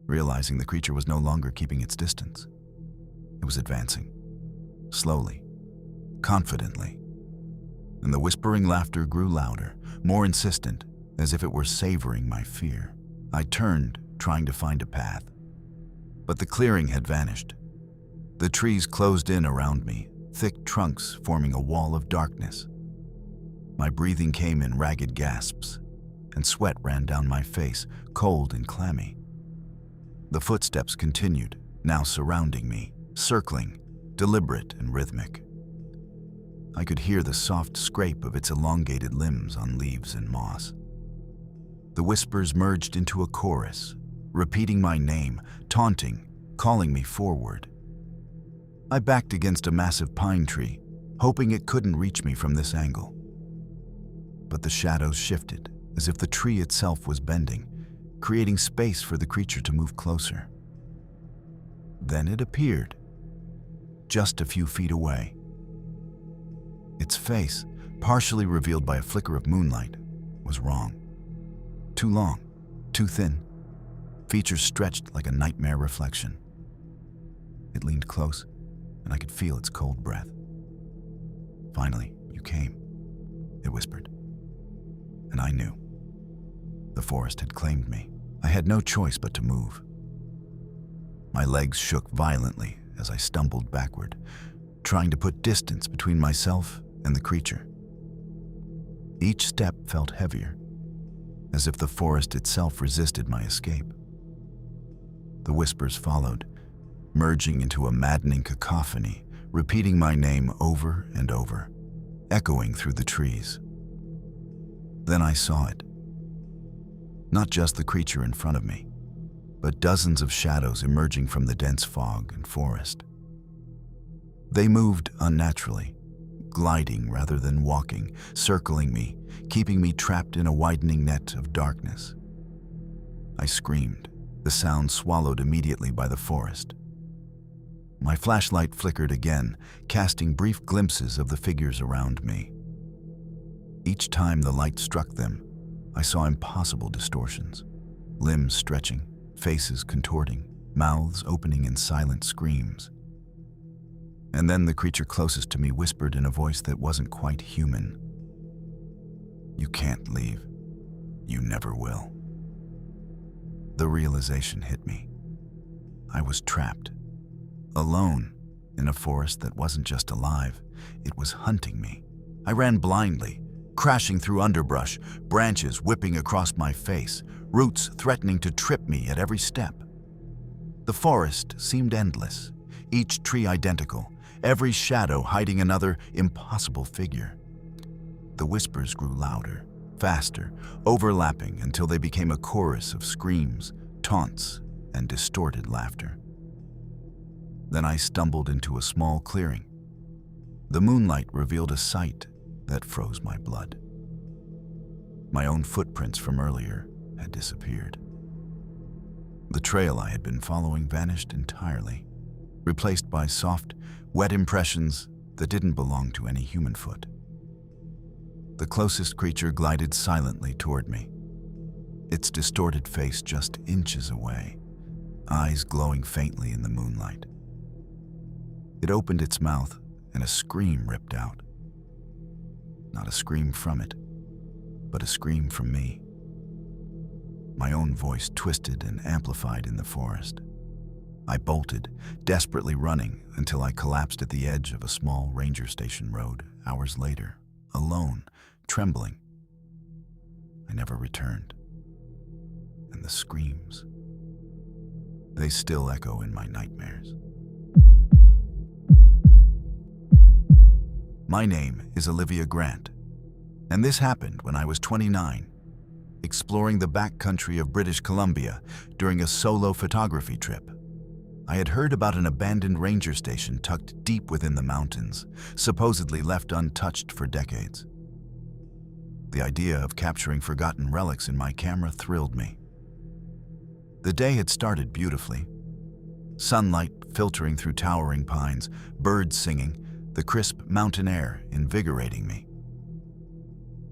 [SPEAKER 1] realizing the creature was no longer keeping its distance. It was advancing, slowly, confidently, and the whispering laughter grew louder, more insistent, as if it were savoring my fear. I turned, trying to find a path, but the clearing had vanished. The trees closed in around me, thick trunks forming a wall of darkness. My breathing came in ragged gasps, and sweat ran down my face, cold and clammy. The footsteps continued, now surrounding me, circling, deliberate and rhythmic. I could hear the soft scrape of its elongated limbs on leaves and moss. The whispers merged into a chorus, repeating my name, taunting, calling me forward. I backed against a massive pine tree, hoping it couldn't reach me from this angle. But the shadows shifted, as if the tree itself was bending, creating space for the creature to move closer. Then it appeared, just a few feet away. Its face, partially revealed by a flicker of moonlight, was wrong. Too long, too thin, features stretched like a nightmare reflection. It leaned close, and I could feel its cold breath. "Finally, you came," it whispered. And I knew. The forest had claimed me. I had no choice but to move. My legs shook violently as I stumbled backward, trying to put distance between myself and the creature. Each step felt heavier, as if the forest itself resisted my escape. The whispers followed, merging into a maddening cacophony, repeating my name over and over, echoing through the trees. Then I saw it. Not just the creature in front of me, but dozens of shadows emerging from the dense fog and forest. They moved unnaturally, gliding rather than walking, circling me, keeping me trapped in a widening net of darkness. I screamed, the sound swallowed immediately by the forest. My flashlight flickered again, casting brief glimpses of the figures around me. Each time the light struck them, I saw impossible distortions. Limbs stretching, faces contorting, mouths opening in silent screams. And then the creature closest to me whispered in a voice that wasn't quite human. "You can't leave. You never will." The realization hit me. I was trapped, alone, in a forest that wasn't just alive, it was hunting me. I ran blindly, crashing through underbrush, branches whipping across my face, roots threatening to trip me at every step. The forest seemed endless, each tree identical, every shadow hiding another impossible figure. The whispers grew louder, faster, overlapping until they became a chorus of screams, taunts, and distorted laughter. Then I stumbled into a small clearing. The moonlight revealed a sight that froze my blood. My own footprints from earlier had disappeared. The trail I had been following vanished entirely, replaced by soft, wet impressions that didn't belong to any human foot. The closest creature glided silently toward me, its distorted face just inches away, eyes glowing faintly in the moonlight. It opened its mouth and a scream ripped out. Not a scream from it, but a scream from me. My own voice twisted and amplified in the forest. I bolted, desperately running, until I collapsed at the edge of a small ranger station road hours later, alone, trembling. I never returned. And the screams, they still echo in my nightmares. My name is Olivia Grant, and this happened when I was 29, exploring the backcountry of British Columbia during a solo photography trip. I had heard about an abandoned ranger station tucked deep within the mountains, supposedly left untouched for decades. The idea of capturing forgotten relics in my camera thrilled me. The day had started beautifully. Sunlight filtering through towering pines, birds singing, the crisp mountain air invigorating me.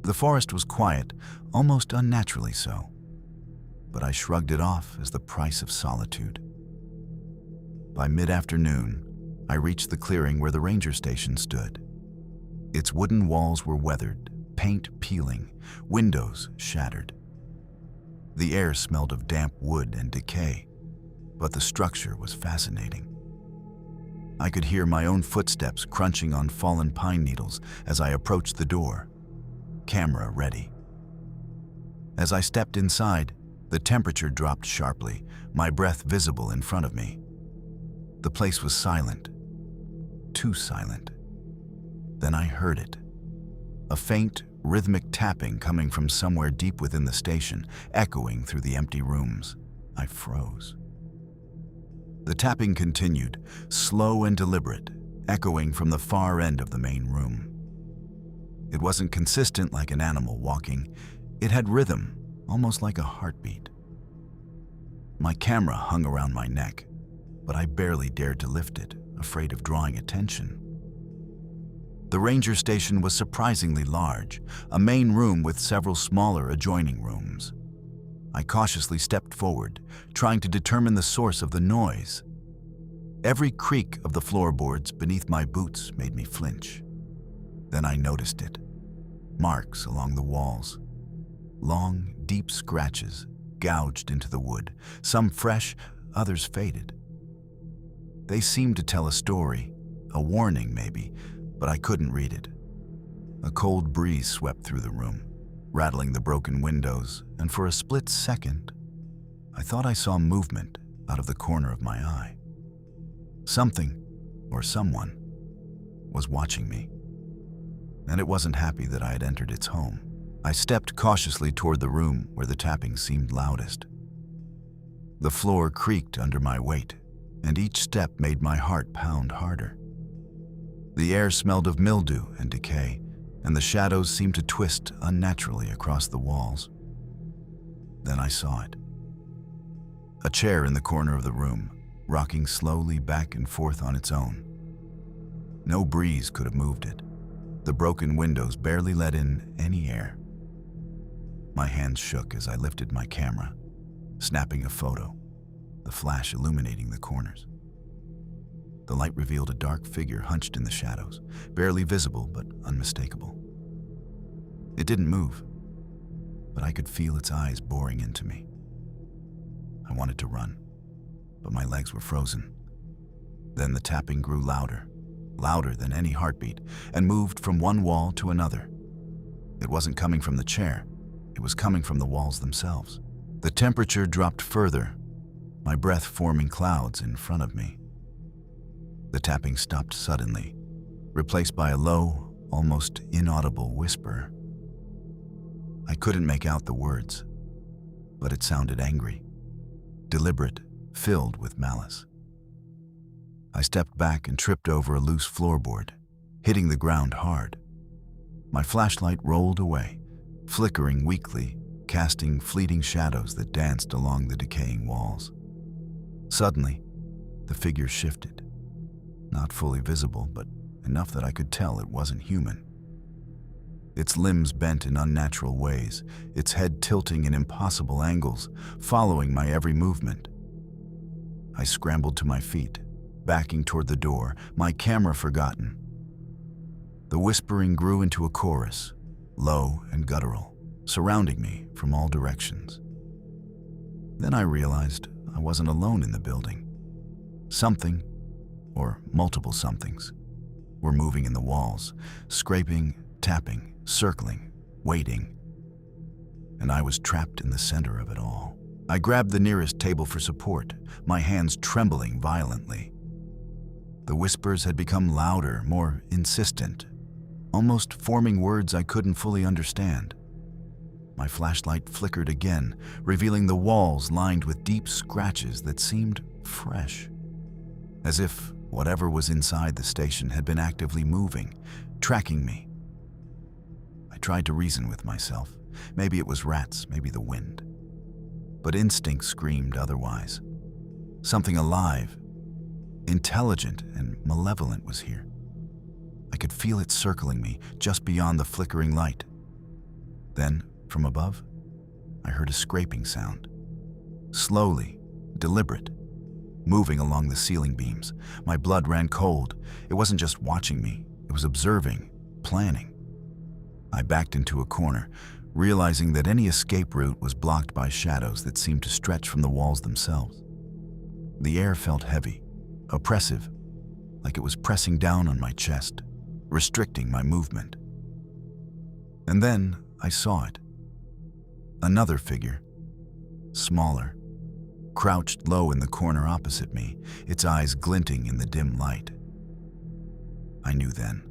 [SPEAKER 1] The forest was quiet, almost unnaturally so, but I shrugged it off as the price of solitude. By mid-afternoon, I reached the clearing where the ranger station stood. Its wooden walls were weathered, paint peeling, windows shattered. The air smelled of damp wood and decay, but the structure was fascinating. I could hear my own footsteps crunching on fallen pine needles as I approached the door, camera ready. As I stepped inside, the temperature dropped sharply, my breath visible in front of me. The place was silent, too silent. Then I heard it. A faint, rhythmic tapping coming from somewhere deep within the station, echoing through the empty rooms. I froze. The tapping continued, slow and deliberate, echoing from the far end of the main room. It wasn't consistent like an animal walking. It had rhythm, almost like a heartbeat. My camera hung around my neck, but I barely dared to lift it, afraid of drawing attention. The ranger station was surprisingly large, a main room with several smaller adjoining rooms. I cautiously stepped forward, trying to determine the source of the noise. Every creak of the floorboards beneath my boots made me flinch. Then I noticed it. Marks along the walls. Long, deep scratches gouged into the wood, some fresh, others faded. They seemed to tell a story, a warning maybe, but I couldn't read it. A cold breeze swept through the room, rattling the broken windows, and for a split second, I thought I saw movement out of the corner of my eye. Something, or someone, was watching me, and it wasn't happy that I had entered its home. I stepped cautiously toward the room where the tapping seemed loudest. The floor creaked under my weight, and each step made my heart pound harder. The air smelled of mildew and decay, and the shadows seemed to twist unnaturally across the walls. Then I saw it. A chair in the corner of the room, rocking slowly back and forth on its own. No breeze could have moved it. The broken windows barely let in any air. My hands shook as I lifted my camera, snapping a photo, the flash illuminating the corners. The light revealed a dark figure hunched in the shadows, barely visible but unmistakable. It didn't move, but I could feel its eyes boring into me. I wanted to run, but my legs were frozen. Then the tapping grew louder, louder than any heartbeat, and moved from one wall to another. It wasn't coming from the chair, it was coming from the walls themselves. The temperature dropped further, my breath forming clouds in front of me. The tapping stopped suddenly, replaced by a low, almost inaudible whisper. I couldn't make out the words, but it sounded angry, deliberate, filled with malice. I stepped back and tripped over a loose floorboard, hitting the ground hard. My flashlight rolled away, flickering weakly, casting fleeting shadows that danced along the decaying walls. Suddenly, the figure shifted. Not fully visible, but enough that I could tell it wasn't human. Its limbs bent in unnatural ways, its head tilting in impossible angles, following my every movement. I scrambled to my feet, backing toward the door, my camera forgotten. The whispering grew into a chorus, low and guttural, surrounding me from all directions. Then I realized I wasn't alone in the building. Something, or multiple somethings, were moving in the walls, scraping, tapping, circling, waiting. And I was trapped in the center of it all. I grabbed the nearest table for support, my hands trembling violently. The whispers had become louder, more insistent, almost forming words I couldn't fully understand. My flashlight flickered again, revealing the walls lined with deep scratches that seemed fresh, as if whatever was inside the station had been actively moving, tracking me. I tried to reason with myself. Maybe it was rats, maybe the wind. But instinct screamed otherwise. Something alive, intelligent and malevolent was here. I could feel it circling me just beyond the flickering light. Then, from above, I heard a scraping sound. Slowly, deliberate, moving along the ceiling beams. My blood ran cold. It wasn't just watching me, it was observing, planning. I backed into a corner, realizing that any escape route was blocked by shadows that seemed to stretch from the walls themselves. The air felt heavy, oppressive, like it was pressing down on my chest, restricting my movement. And then I saw it. Another figure, smaller, crouched low in the corner opposite me, its eyes glinting in the dim light. I knew then.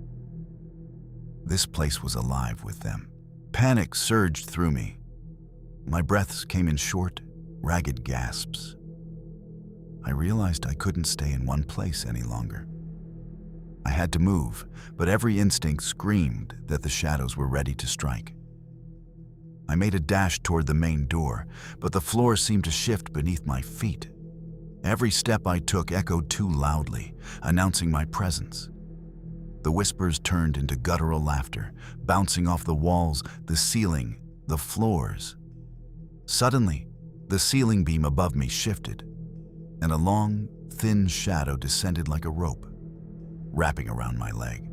[SPEAKER 1] This place was alive with them. Panic surged through me. My breaths came in short, ragged gasps. I realized I couldn't stay in one place any longer. I had to move, but every instinct screamed that the shadows were ready to strike. I made a dash toward the main door, but the floor seemed to shift beneath my feet. Every step I took echoed too loudly, announcing my presence. The whispers turned into guttural laughter, bouncing off the walls, the ceiling, the floors. Suddenly, the ceiling beam above me shifted, and a long, thin shadow descended like a rope, wrapping around my leg.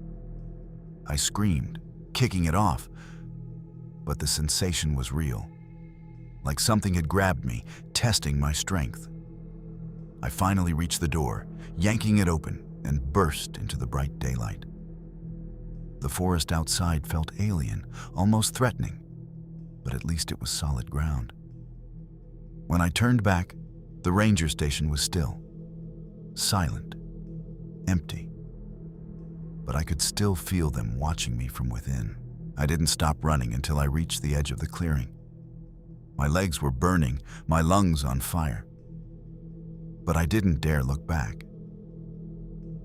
[SPEAKER 1] I screamed, kicking it off, but the sensation was real, like something had grabbed me, testing my strength. I finally reached the door, yanking it open, and burst into the bright daylight. The forest outside felt alien, almost threatening, but at least it was solid ground. When I turned back, the ranger station was still, silent, empty. But I could still feel them watching me from within. I didn't stop running until I reached the edge of the clearing. My legs were burning, my lungs on fire. But I didn't dare look back.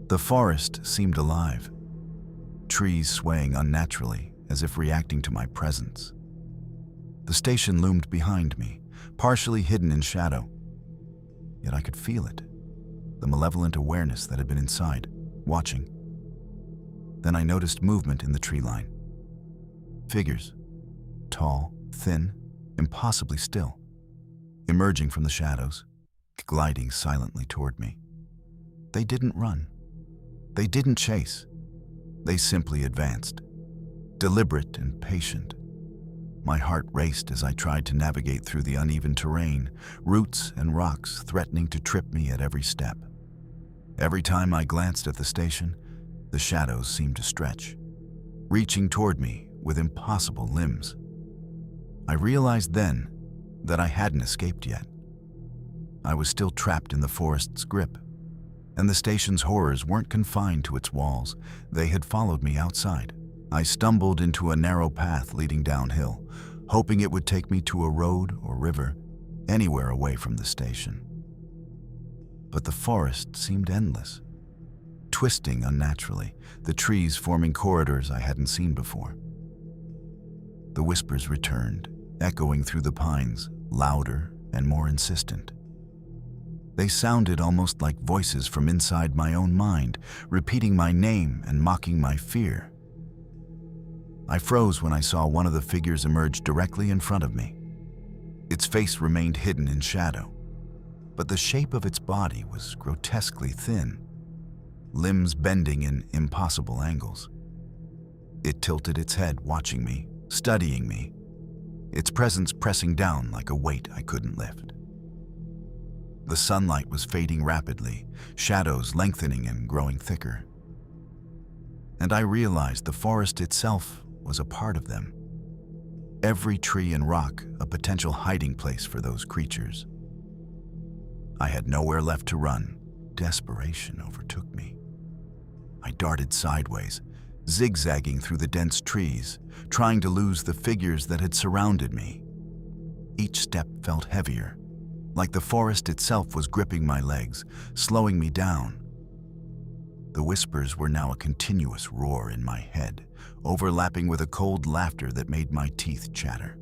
[SPEAKER 1] The forest seemed alive, trees swaying unnaturally as if reacting to my presence. The station loomed behind me, partially hidden in shadow. Yet I could feel it, the malevolent awareness that had been inside, watching. Then I noticed movement in the tree line. Figures, tall, thin, impossibly still, emerging from the shadows, gliding silently toward me. They didn't run. They didn't chase. They simply advanced, deliberate and patient. My heart raced as I tried to navigate through the uneven terrain, roots and rocks threatening to trip me at every step. Every time I glanced at the station, the shadows seemed to stretch, reaching toward me with impossible limbs. I realized then that I hadn't escaped yet. I was still trapped in the forest's grip, and the station's horrors weren't confined to its walls. They had followed me outside. I stumbled into a narrow path leading downhill, hoping it would take me to a road or river, anywhere away from the station. But the forest seemed endless, twisting unnaturally, the trees forming corridors I hadn't seen before. The whispers returned, echoing through the pines, louder and more insistent. They sounded almost like voices from inside my own mind, repeating my name and mocking my fear. I froze when I saw one of the figures emerge directly in front of me. Its face remained hidden in shadow, but the shape of its body was grotesquely thin, limbs bending in impossible angles. It tilted its head, watching me, studying me, its presence pressing down like a weight I couldn't lift. The sunlight was fading rapidly, shadows lengthening and growing thicker. And I realized the forest itself was a part of them. Every tree and rock a potential hiding place for those creatures. I had nowhere left to run. Desperation overtook me. I darted sideways, zigzagging through the dense trees, trying to lose the figures that had surrounded me. Each step felt heavier, like the forest itself was gripping my legs, slowing me down. The whispers were now a continuous roar in my head, overlapping with a cold laughter that made my teeth chatter.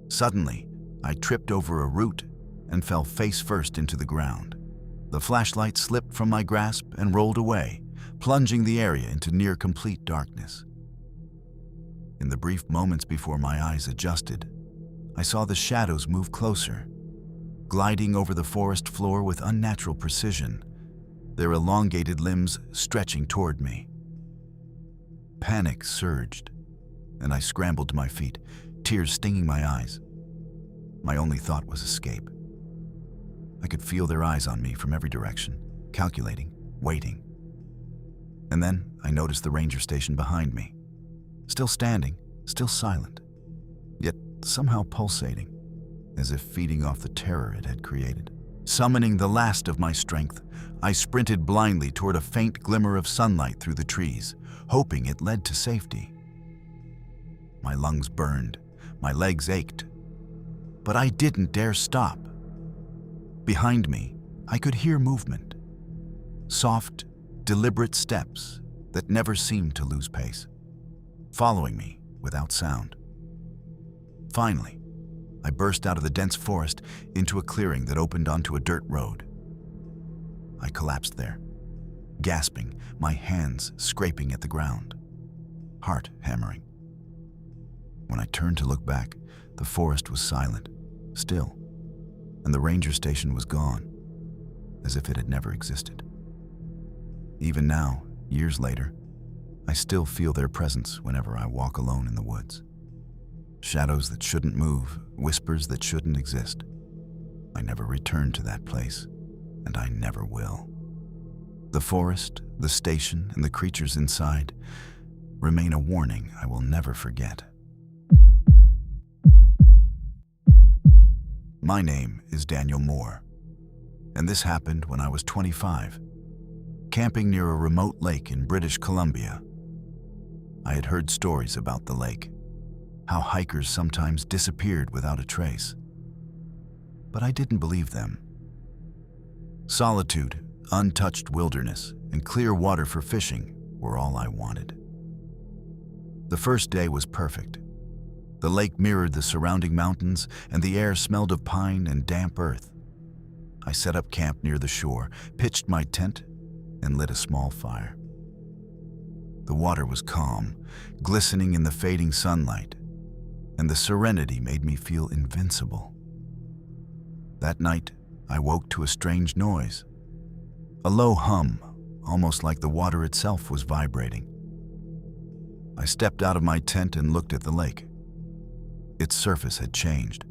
[SPEAKER 1] Suddenly, I tripped over a root and fell face first into the ground. The flashlight slipped from my grasp and rolled away, plunging the area into near complete darkness. In the brief moments before my eyes adjusted, I saw the shadows move closer, gliding over the forest floor with unnatural precision, their elongated limbs stretching toward me. Panic surged, and I scrambled to my feet, tears stinging my eyes. My only thought was escape. I could feel their eyes on me from every direction, calculating, waiting. And then I noticed the ranger station behind me, still standing, still silent, yet somehow pulsating, as if feeding off the terror it had created. Summoning the last of my strength, I sprinted blindly toward a faint glimmer of sunlight through the trees, hoping it led to safety. My lungs burned, my legs ached, but I didn't dare stop. Behind me, I could hear movement. Soft, deliberate steps that never seemed to lose pace, following me without sound. Finally, I burst out of the dense forest into a clearing that opened onto a dirt road. I collapsed there, gasping, my hands scraping at the ground, heart hammering. When I turned to look back, the forest was silent, still, and the ranger station was gone, as if it had never existed. Even now, years later, I still feel their presence whenever I walk alone in the woods. Shadows that shouldn't move, whispers that shouldn't exist. I never returned to that place, and I never will. The forest, the station, and the creatures inside remain a warning I will never forget. My name is Daniel Moore, and this happened when I was 25, camping near a remote lake in British Columbia. I had heard stories about the lake, how hikers sometimes disappeared without a trace. But I didn't believe them. Solitude, untouched wilderness, and clear water for fishing were all I wanted. The first day was perfect. The lake mirrored the surrounding mountains, and the air smelled of pine and damp earth. I set up camp near the shore, pitched my tent, and lit a small fire. The water was calm, glistening in the fading sunlight, and the serenity made me feel invincible. That night, I woke to a strange noise. A low hum, almost like the water itself was vibrating. I stepped out of my tent and looked at the lake. Its surface had changed.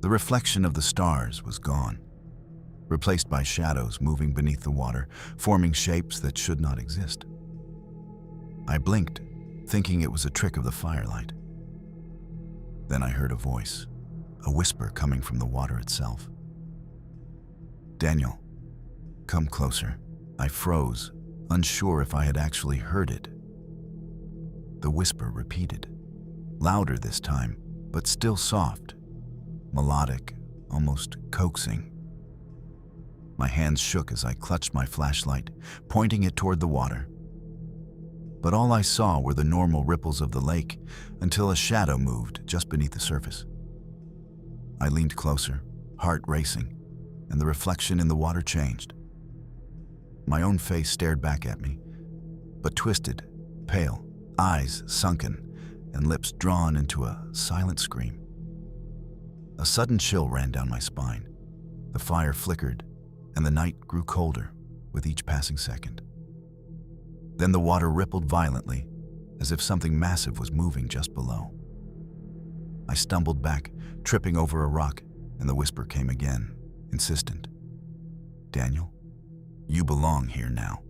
[SPEAKER 1] The reflection of the stars was gone, replaced by shadows moving beneath the water, forming shapes that should not exist. I blinked, thinking it was a trick of the firelight. Then I heard a voice, a whisper coming from the water itself. "Daniel, come closer." I froze, unsure if I had actually heard it. The whisper repeated, louder this time, but still soft, melodic, almost coaxing. My hands shook as I clutched my flashlight, pointing it toward the water. But all I saw were the normal ripples of the lake until a shadow moved just beneath the surface. I leaned closer, heart racing, and the reflection in the water changed. My own face stared back at me, but twisted, pale, eyes sunken, and lips drawn into a silent scream. A sudden chill ran down my spine. The fire flickered, and the night grew colder with each passing second. Then the water rippled violently, as if something massive was moving just below. I stumbled back, tripping over a rock, and the whisper came again, insistent. "Daniel, you belong here now."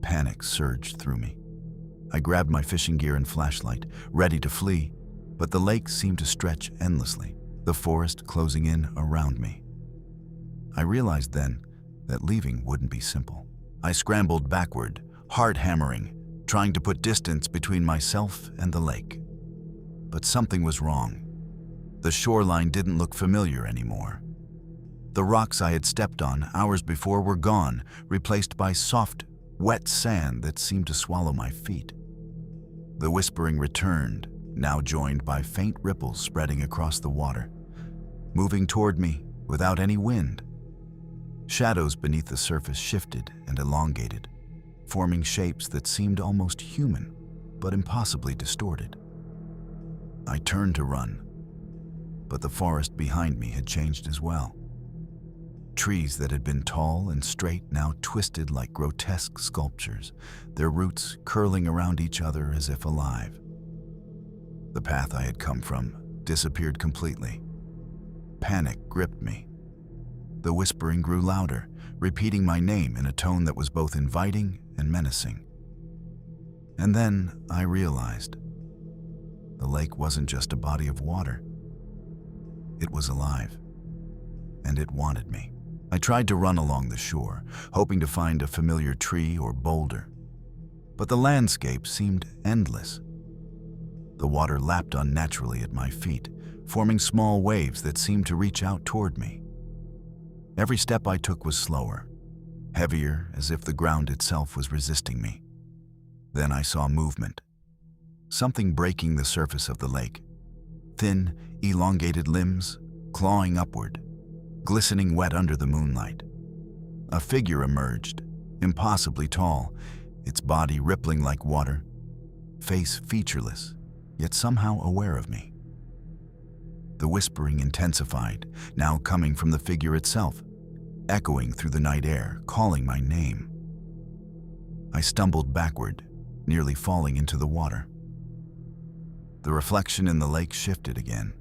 [SPEAKER 1] Panic surged through me. I grabbed my fishing gear and flashlight, ready to flee, but the lake seemed to stretch endlessly, the forest closing in around me. I realized then that leaving wouldn't be simple. I scrambled backward, heart hammering, trying to put distance between myself and the lake. But something was wrong. The shoreline didn't look familiar anymore. The rocks I had stepped on hours before were gone, replaced by soft, wet sand that seemed to swallow my feet. The whispering returned, now joined by faint ripples spreading across the water, moving toward me without any wind. Shadows beneath the surface shifted and elongated, forming shapes that seemed almost human, but impossibly distorted. I turned to run, but the forest behind me had changed as well. Trees that had been tall and straight now twisted like grotesque sculptures, their roots curling around each other as if alive. The path I had come from disappeared completely. Panic gripped me. The whispering grew louder, repeating my name in a tone that was both inviting and menacing. And then I realized the lake wasn't just a body of water. It was alive, and it wanted me. I tried to run along the shore, hoping to find a familiar tree or boulder. But the landscape seemed endless. The water lapped unnaturally at my feet, forming small waves that seemed to reach out toward me. Every step I took was slower, heavier, as if the ground itself was resisting me. Then I saw movement. Something breaking the surface of the lake. Thin, elongated limbs, clawing upward, glistening wet under the moonlight. A figure emerged, impossibly tall, its body rippling like water, face featureless, yet somehow aware of me. The whispering intensified, now coming from the figure itself, echoing through the night air, calling my name. I stumbled backward, nearly falling into the water. The reflection in the lake shifted again,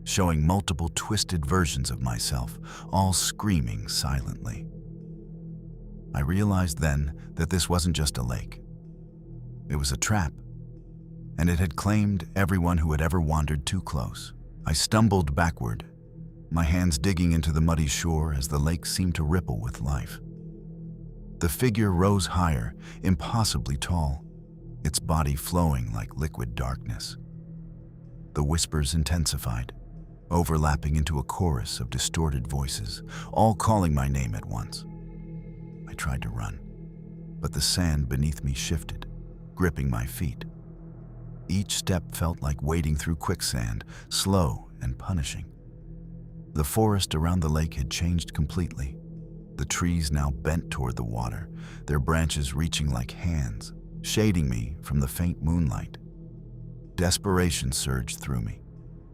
[SPEAKER 1] showing multiple twisted versions of myself, all screaming silently. I realized then that this wasn't just a lake. It was a trap, and it had claimed everyone who had ever wandered too close. I stumbled backward, my hands digging into the muddy shore as the lake seemed to ripple with life. The figure rose higher, impossibly tall, its body flowing like liquid darkness. The whispers intensified, overlapping into a chorus of distorted voices, all calling my name at once. I tried to run, but the sand beneath me shifted, gripping my feet. Each step felt like wading through quicksand, slow and punishing. The forest around the lake had changed completely. The trees now bent toward the water, their branches reaching like hands, shading me from the faint moonlight. Desperation surged through me.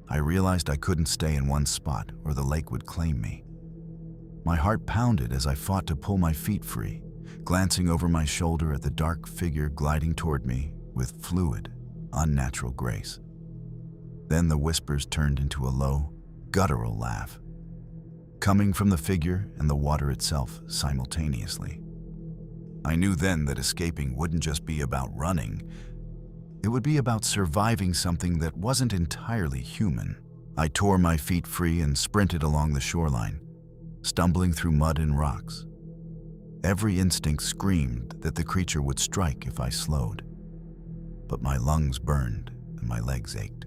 [SPEAKER 1] I realized I couldn't stay in one spot or the lake would claim me. My heart pounded as I fought to pull my feet free, glancing over my shoulder at the dark figure gliding toward me with fluid, unnatural grace. Then the whispers turned into a low, guttural laugh, coming from the figure and the water itself simultaneously. I knew then that escaping wouldn't just be about running. It would be about surviving something that wasn't entirely human. I tore my feet free and sprinted along the shoreline, stumbling through mud and rocks. Every instinct screamed that the creature would strike if I slowed. But my lungs burned and my legs ached.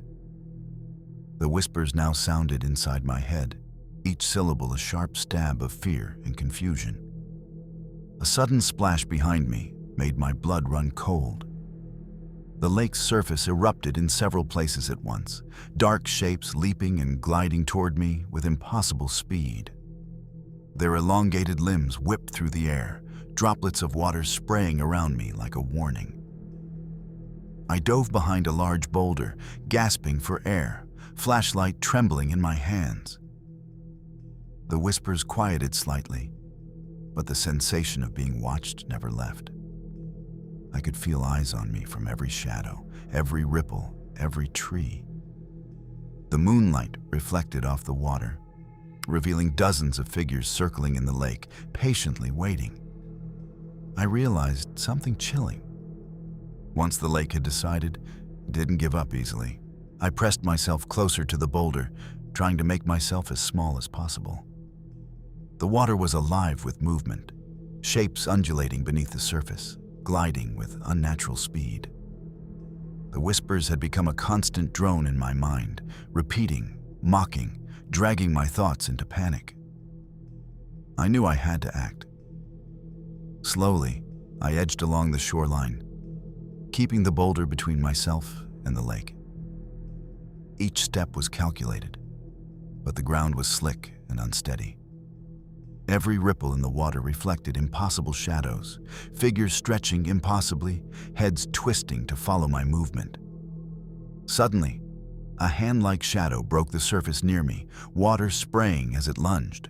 [SPEAKER 1] The whispers now sounded inside my head, each syllable a sharp stab of fear and confusion. A sudden splash behind me made my blood run cold. The lake's surface erupted in several places at once, dark shapes leaping and gliding toward me with impossible speed. Their elongated limbs whipped through the air, droplets of water spraying around me like a warning. I dove behind a large boulder, gasping for air, flashlight trembling in my hands. The whispers quieted slightly, but the sensation of being watched never left. I could feel eyes on me from every shadow, every ripple, every tree. The moonlight reflected off the water, revealing dozens of figures circling in the lake, patiently waiting. I realized something chilling. Once the lake had decided, it didn't give up easily. I pressed myself closer to the boulder, trying to make myself as small as possible. The water was alive with movement, shapes undulating beneath the surface, gliding with unnatural speed. The whispers had become a constant drone in my mind, repeating, mocking, dragging my thoughts into panic. I knew I had to act. Slowly, I edged along the shoreline, keeping the boulder between myself and the lake. Each step was calculated, but the ground was slick and unsteady. Every ripple in the water reflected impossible shadows, figures stretching impossibly, heads twisting to follow my movement. Suddenly, a hand-like shadow broke the surface near me, water spraying as it lunged.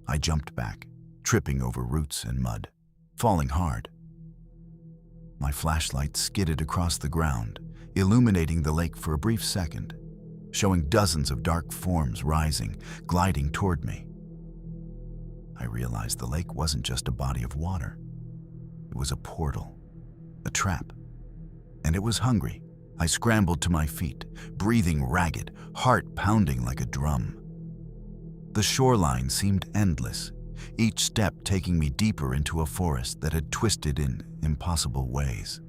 [SPEAKER 1] I jumped back, tripping over roots and mud, falling hard. My flashlight skidded across the ground, illuminating the lake for a brief second, showing dozens of dark forms rising, gliding toward me. I realized the lake wasn't just a body of water. It was a portal, a trap, and it was hungry. I scrambled to my feet, breathing ragged, heart pounding like a drum. The shoreline seemed endless, each step taking me deeper into a forest that had twisted in impossible ways.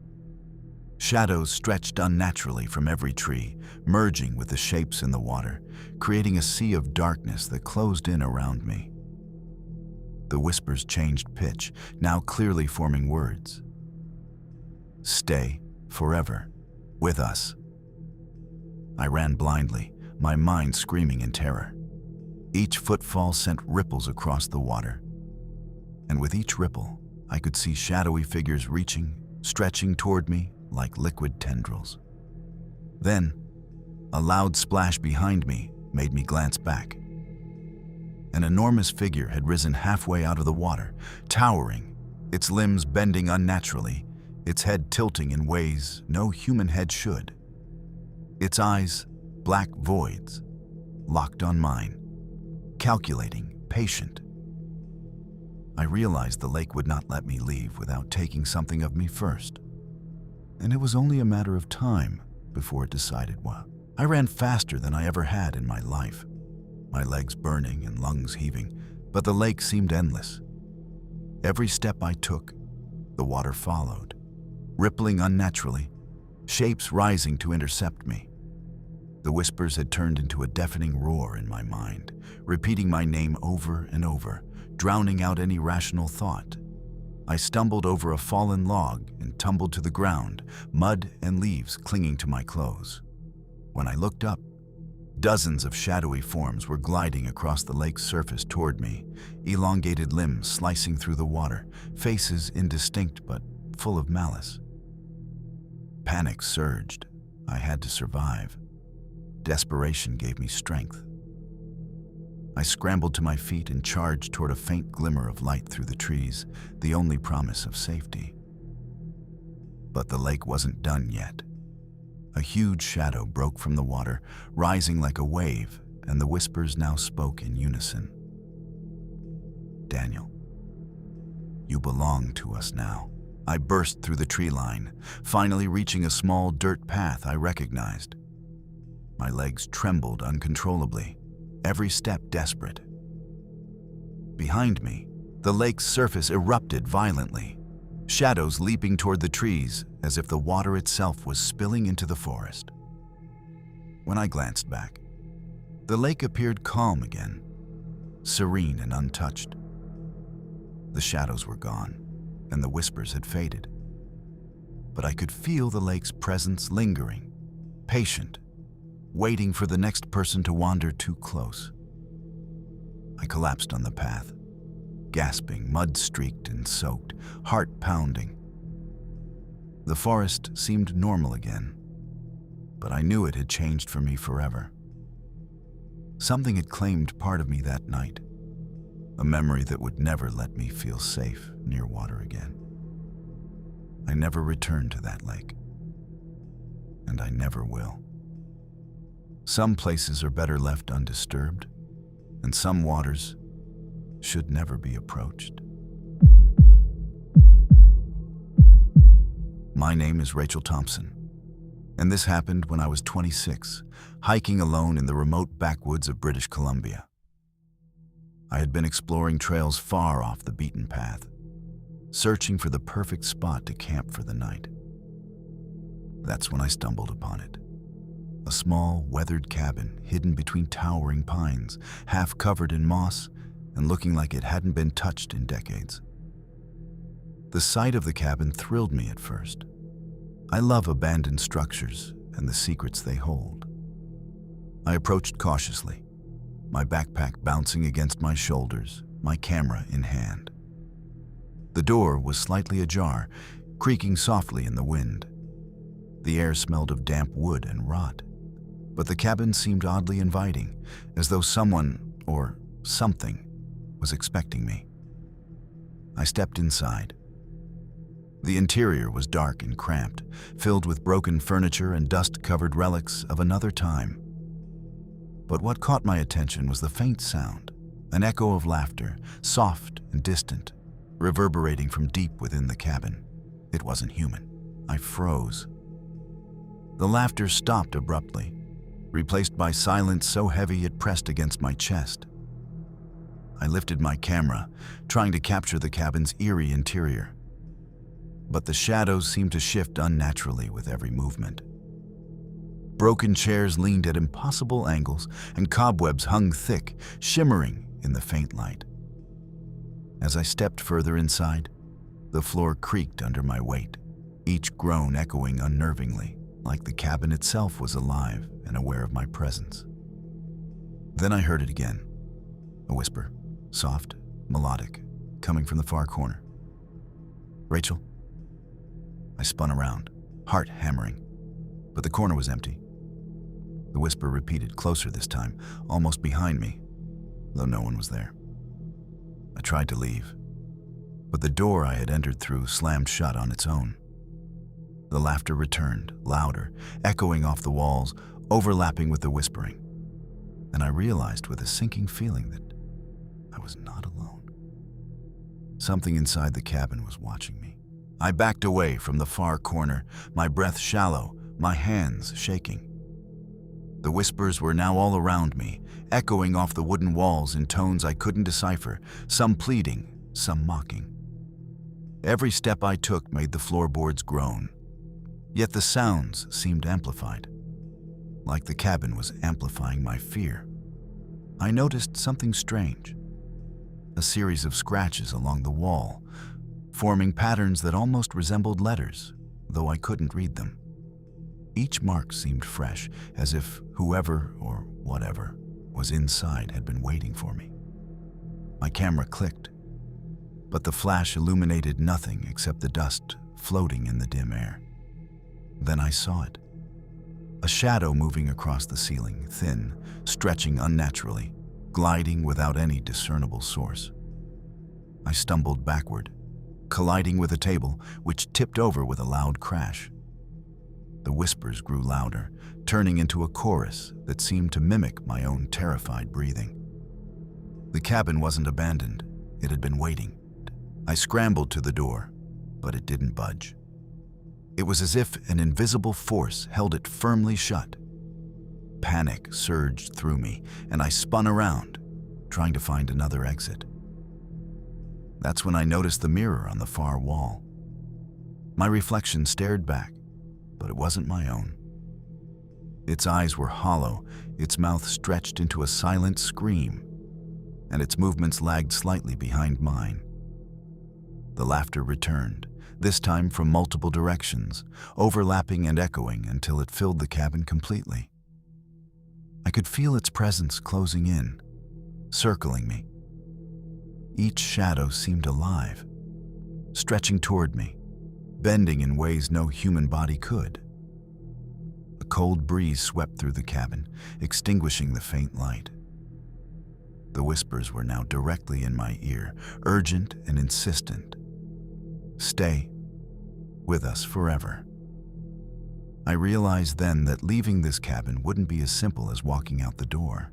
[SPEAKER 1] Shadows stretched unnaturally from every tree, merging with the shapes in the water, creating a sea of darkness that closed in around me. The whispers changed pitch, now clearly forming words. Stay forever with us. I ran blindly, my mind screaming in terror. Each footfall sent ripples across the water, and with each ripple, I could see shadowy figures reaching, stretching toward me like liquid tendrils. Then, a loud splash behind me made me glance back. An enormous figure had risen halfway out of the water, towering, its limbs bending unnaturally, its head tilting in ways no human head should. Its eyes, black voids, locked on mine, calculating, patient. I realized the lake would not let me leave without taking something of me first. And it was only a matter of time before it decided what. I ran faster than I ever had in my life, my legs burning and lungs heaving, but the lake seemed endless. Every step I took, the water followed, rippling unnaturally, shapes rising to intercept me. The whispers had turned into a deafening roar in my mind, repeating my name over and over, drowning out any rational thought. I stumbled over a fallen log and tumbled to the ground, mud and leaves clinging to my clothes. When I looked up, dozens of shadowy forms were gliding across the lake's surface toward me, elongated limbs slicing through the water, faces indistinct but full of malice. Panic surged. I had to survive. Desperation gave me strength. I scrambled to my feet and charged toward a faint glimmer of light through the trees, the only promise of safety. But the lake wasn't done yet. A huge shadow broke from the water, rising like a wave, and the whispers now spoke in unison. Daniel, you belong to us now. I burst through the tree line, finally reaching a small dirt path I recognized. My legs trembled uncontrollably, every step desperate. Behind me, the lake's surface erupted violently, shadows leaping toward the trees as if the water itself was spilling into the forest. When I glanced back, the lake appeared calm again, serene and untouched. The shadows were gone, and the whispers had faded. But I could feel the lake's presence lingering, patient, waiting for the next person to wander too close. I collapsed on the path, gasping, mud-streaked and soaked, heart pounding. The forest seemed normal again, but I knew it had changed for me forever. Something had claimed part of me that night, a memory that would never let me feel safe near water again. I never returned to that lake. And I never will. Some places are better left undisturbed, and some waters should never be approached. My name is Rachel Thompson, and this happened when I was 26, hiking alone in the remote backwoods of British Columbia. I had been exploring trails far off the beaten path, searching for the perfect spot to camp for the night. That's when I stumbled upon it. A small, weathered cabin hidden between towering pines, half covered in moss and looking like it hadn't been touched in decades. The sight of the cabin thrilled me at first. I love abandoned structures and the secrets they hold. I approached cautiously, my backpack bouncing against my shoulders, my camera in hand. The door was slightly ajar, creaking softly in the wind. The air smelled of damp wood and rot, but the cabin seemed oddly inviting, as though someone, or something, was expecting me. I stepped inside. The interior was dark and cramped, filled with broken furniture and dust-covered relics of another time. But what caught my attention was the faint sound, an echo of laughter, soft and distant, reverberating from deep within the cabin. It wasn't human. I froze. The laughter stopped abruptly, replaced by silence so heavy it pressed against my chest. I lifted my camera, trying to capture the cabin's eerie interior. But the shadows seemed to shift unnaturally with every movement. Broken chairs leaned at impossible angles, and cobwebs hung thick, shimmering in the faint light. As I stepped further inside, the floor creaked under my weight, each groan echoing unnervingly, like the cabin itself was alive and aware of my presence. Then I heard it again, a whisper, soft, melodic, coming from the far corner. "Rachel?" I spun around, heart hammering, but the corner was empty. The whisper repeated, closer this time, almost behind me, though no one was there. I tried to leave, but the door I had entered through slammed shut on its own. The laughter returned, louder, echoing off the walls, overlapping with the whispering. And I realized with a sinking feeling that I was not alone. Something inside the cabin was watching me. I backed away from the far corner, my breath shallow, my hands shaking. The whispers were now all around me, echoing off the wooden walls in tones I couldn't decipher, some pleading, some mocking. Every step I took made the floorboards groan, yet the sounds seemed amplified, like the cabin was amplifying my fear. I noticed something strange, a series of scratches along the wall, forming patterns that almost resembled letters, though I couldn't read them. Each mark seemed fresh, as if whoever or whatever was inside had been waiting for me. My camera clicked, but the flash illuminated nothing except the dust floating in the dim air. Then I saw it. A shadow moving across the ceiling, thin, stretching unnaturally, gliding without any discernible source. I stumbled backward, colliding with a table, which tipped over with a loud crash. The whispers grew louder, turning into a chorus that seemed to mimic my own terrified breathing. The cabin wasn't abandoned. It had been waiting. I scrambled to the door, but it didn't budge. It was as if an invisible force held it firmly shut. Panic surged through me, and I spun around, trying to find another exit. That's when I noticed the mirror on the far wall. My reflection stared back, but it wasn't my own. Its eyes were hollow, its mouth stretched into a silent scream, and its movements lagged slightly behind mine. The laughter returned, this time from multiple directions, overlapping and echoing until it filled the cabin completely. I could feel its presence closing in, circling me. Each shadow seemed alive, stretching toward me, bending in ways no human body could. A cold breeze swept through the cabin, extinguishing the faint light. The whispers were now directly in my ear, urgent and insistent. "Stay. with us forever. I realized then that leaving this cabin wouldn't be as simple as walking out the door.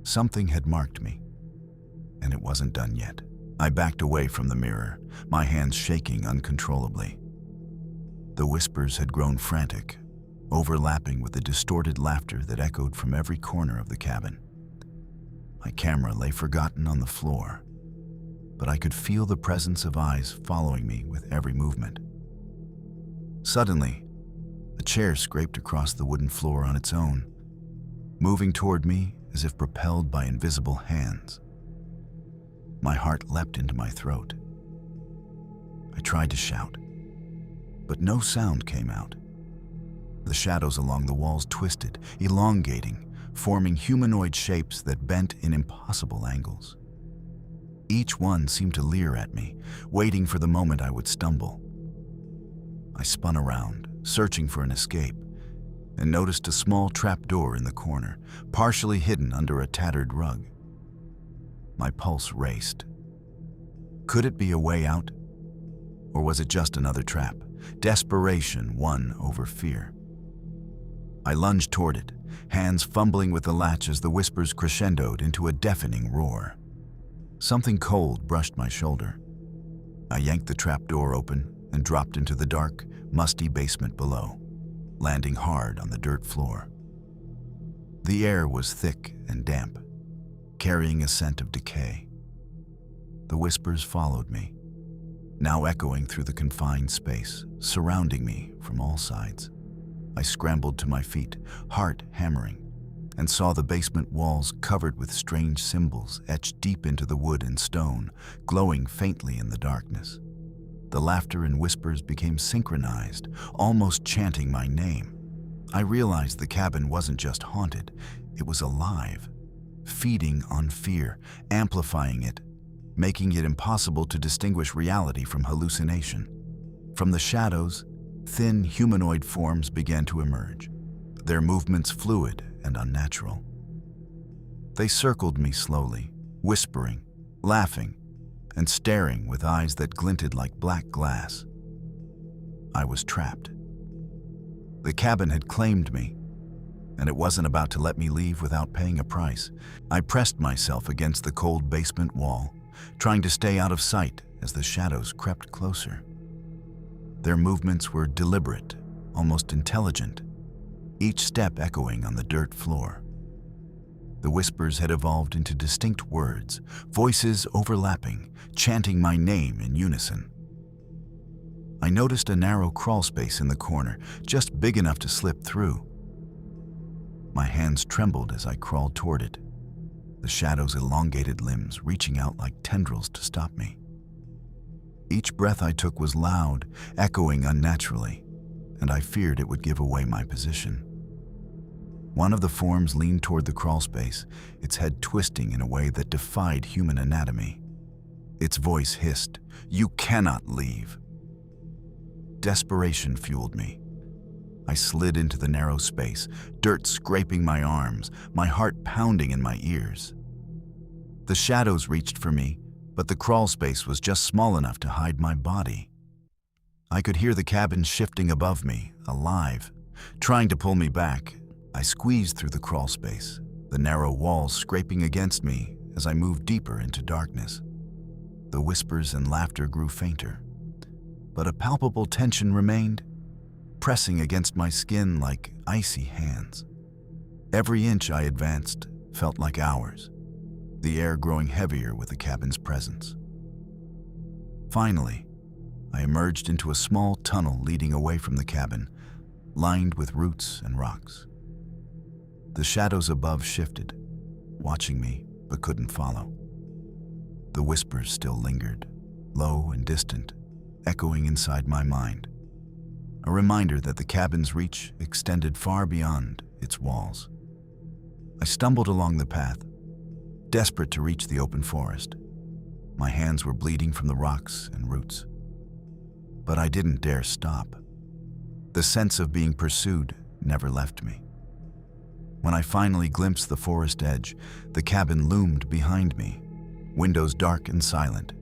[SPEAKER 1] Something had marked me, and it wasn't done yet. I backed away from the mirror, my hands shaking uncontrollably. The whispers had grown frantic, overlapping with the distorted laughter that echoed from every corner of the cabin. My camera lay forgotten on the floor, but I could feel the presence of eyes following me with every movement. Suddenly, a chair scraped across the wooden floor on its own, moving toward me as if propelled by invisible hands. My heart leapt into my throat. I tried to shout, but no sound came out. The shadows along the walls twisted, elongating, forming humanoid shapes that bent in impossible angles. Each one seemed to leer at me, waiting for the moment I would stumble. I spun around, searching for an escape, and noticed a small trapdoor in the corner, partially hidden under a tattered rug. My pulse raced. Could it be a way out? Or was it just another trap? Desperation won over fear. I lunged toward it, hands fumbling with the latch as the whispers crescendoed into a deafening roar. Something cold brushed my shoulder. I yanked the trapdoor open and dropped into the dark, musty basement below, landing hard on the dirt floor. The air was thick and damp, carrying a scent of decay. The whispers followed me, now echoing through the confined space, surrounding me from all sides. I scrambled to my feet, heart hammering, and saw the basement walls covered with strange symbols etched deep into the wood and stone, glowing faintly in the darkness. The laughter and whispers became synchronized, almost chanting my name. I realized the cabin wasn't just haunted, it was alive, feeding on fear, amplifying it, making it impossible to distinguish reality from hallucination. From the shadows, thin humanoid forms began to emerge, their movements fluid and unnatural. They circled me slowly, whispering, laughing, and staring with eyes that glinted like black glass. I was trapped. The cabin had claimed me, and it wasn't about to let me leave without paying a price. I pressed myself against the cold basement wall, trying to stay out of sight as the shadows crept closer. Their movements were deliberate, almost intelligent, each step echoing on the dirt floor. The whispers had evolved into distinct words, voices overlapping, chanting my name in unison. I noticed a narrow crawl space in the corner, just big enough to slip through. My hands trembled as I crawled toward it, the shadow's elongated limbs reaching out like tendrils to stop me. Each breath I took was loud, echoing unnaturally, and I feared it would give away my position. One of the forms leaned toward the crawl space, its head twisting in a way that defied human anatomy. Its voice hissed, "You cannot leave." Desperation fueled me. I slid into the narrow space, dirt scraping my arms, my heart pounding in my ears. The shadows reached for me, but the crawl space was just small enough to hide my body. I could hear the cabin shifting above me, alive, trying to pull me back. I squeezed through the crawl space, the narrow walls scraping against me as I moved deeper into darkness. The whispers and laughter grew fainter, but a palpable tension remained, pressing against my skin like icy hands. Every inch I advanced felt like hours, the air growing heavier with the cabin's presence. Finally, I emerged into a small tunnel leading away from the cabin, lined with roots and rocks. The shadows above shifted, watching me but couldn't follow. The whispers still lingered, low and distant, echoing inside my mind, a reminder that the cabin's reach extended far beyond its walls. I stumbled along the path, desperate to reach the open forest. My hands were bleeding from the rocks and roots. But I didn't dare stop. The sense of being pursued never left me. When I finally glimpsed the forest edge, the cabin loomed behind me, windows dark and silent.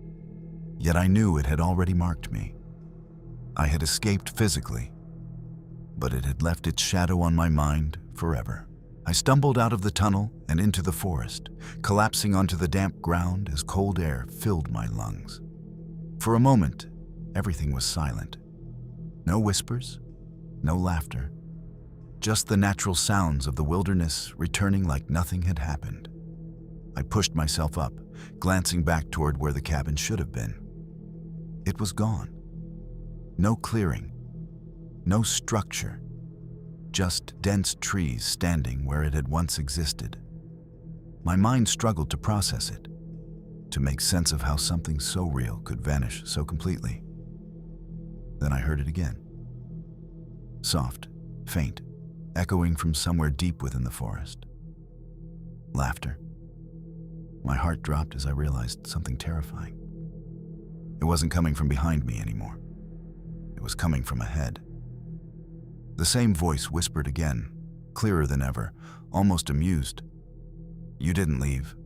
[SPEAKER 1] Yet I knew it had already marked me. I had escaped physically, but it had left its shadow on my mind forever. I stumbled out of the tunnel and into the forest, collapsing onto the damp ground as cold air filled my lungs. For a moment, everything was silent. No whispers, no laughter, just the natural sounds of the wilderness returning like nothing had happened. I pushed myself up, glancing back toward where the cabin should have been. It was gone. No clearing, no structure, just dense trees standing where it had once existed. My mind struggled to process it, to make sense of how something so real could vanish so completely. Then I heard it again. Soft, faint, echoing from somewhere deep within the forest. Laughter. My heart dropped as I realized something terrifying. It wasn't coming from behind me anymore. It was coming from ahead. The same voice whispered again, clearer than ever, almost amused. "You didn't leave."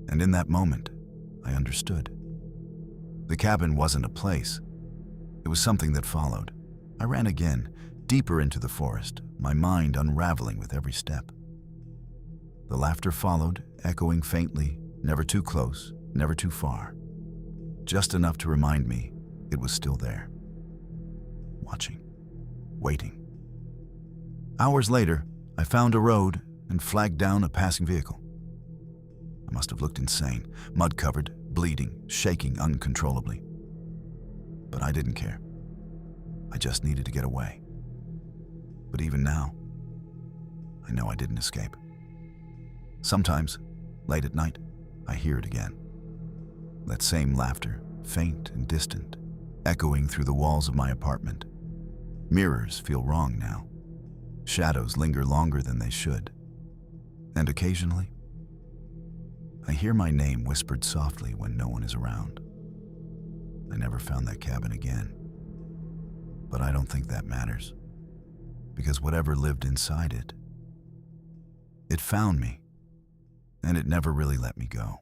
[SPEAKER 1] And in that moment, I understood. The cabin wasn't a place. It was something that followed. I ran again, deeper into the forest, my mind unraveling with every step. The laughter followed, echoing faintly, never too close, never too far. Just enough to remind me it was still there. Watching. Waiting. Hours later, I found a road and flagged down a passing vehicle. I must have looked insane, mud-covered, bleeding, shaking uncontrollably. But I didn't care. I just needed to get away. But even now, I know I didn't escape. Sometimes, late at night, I hear it again. That same laughter, faint and distant, echoing through the walls of my apartment. Mirrors feel wrong now. Shadows linger longer than they should. And occasionally, I hear my name whispered softly when no one is around. I never found that cabin again. But I don't think that matters, because whatever lived inside it, it found me, and it never really let me go.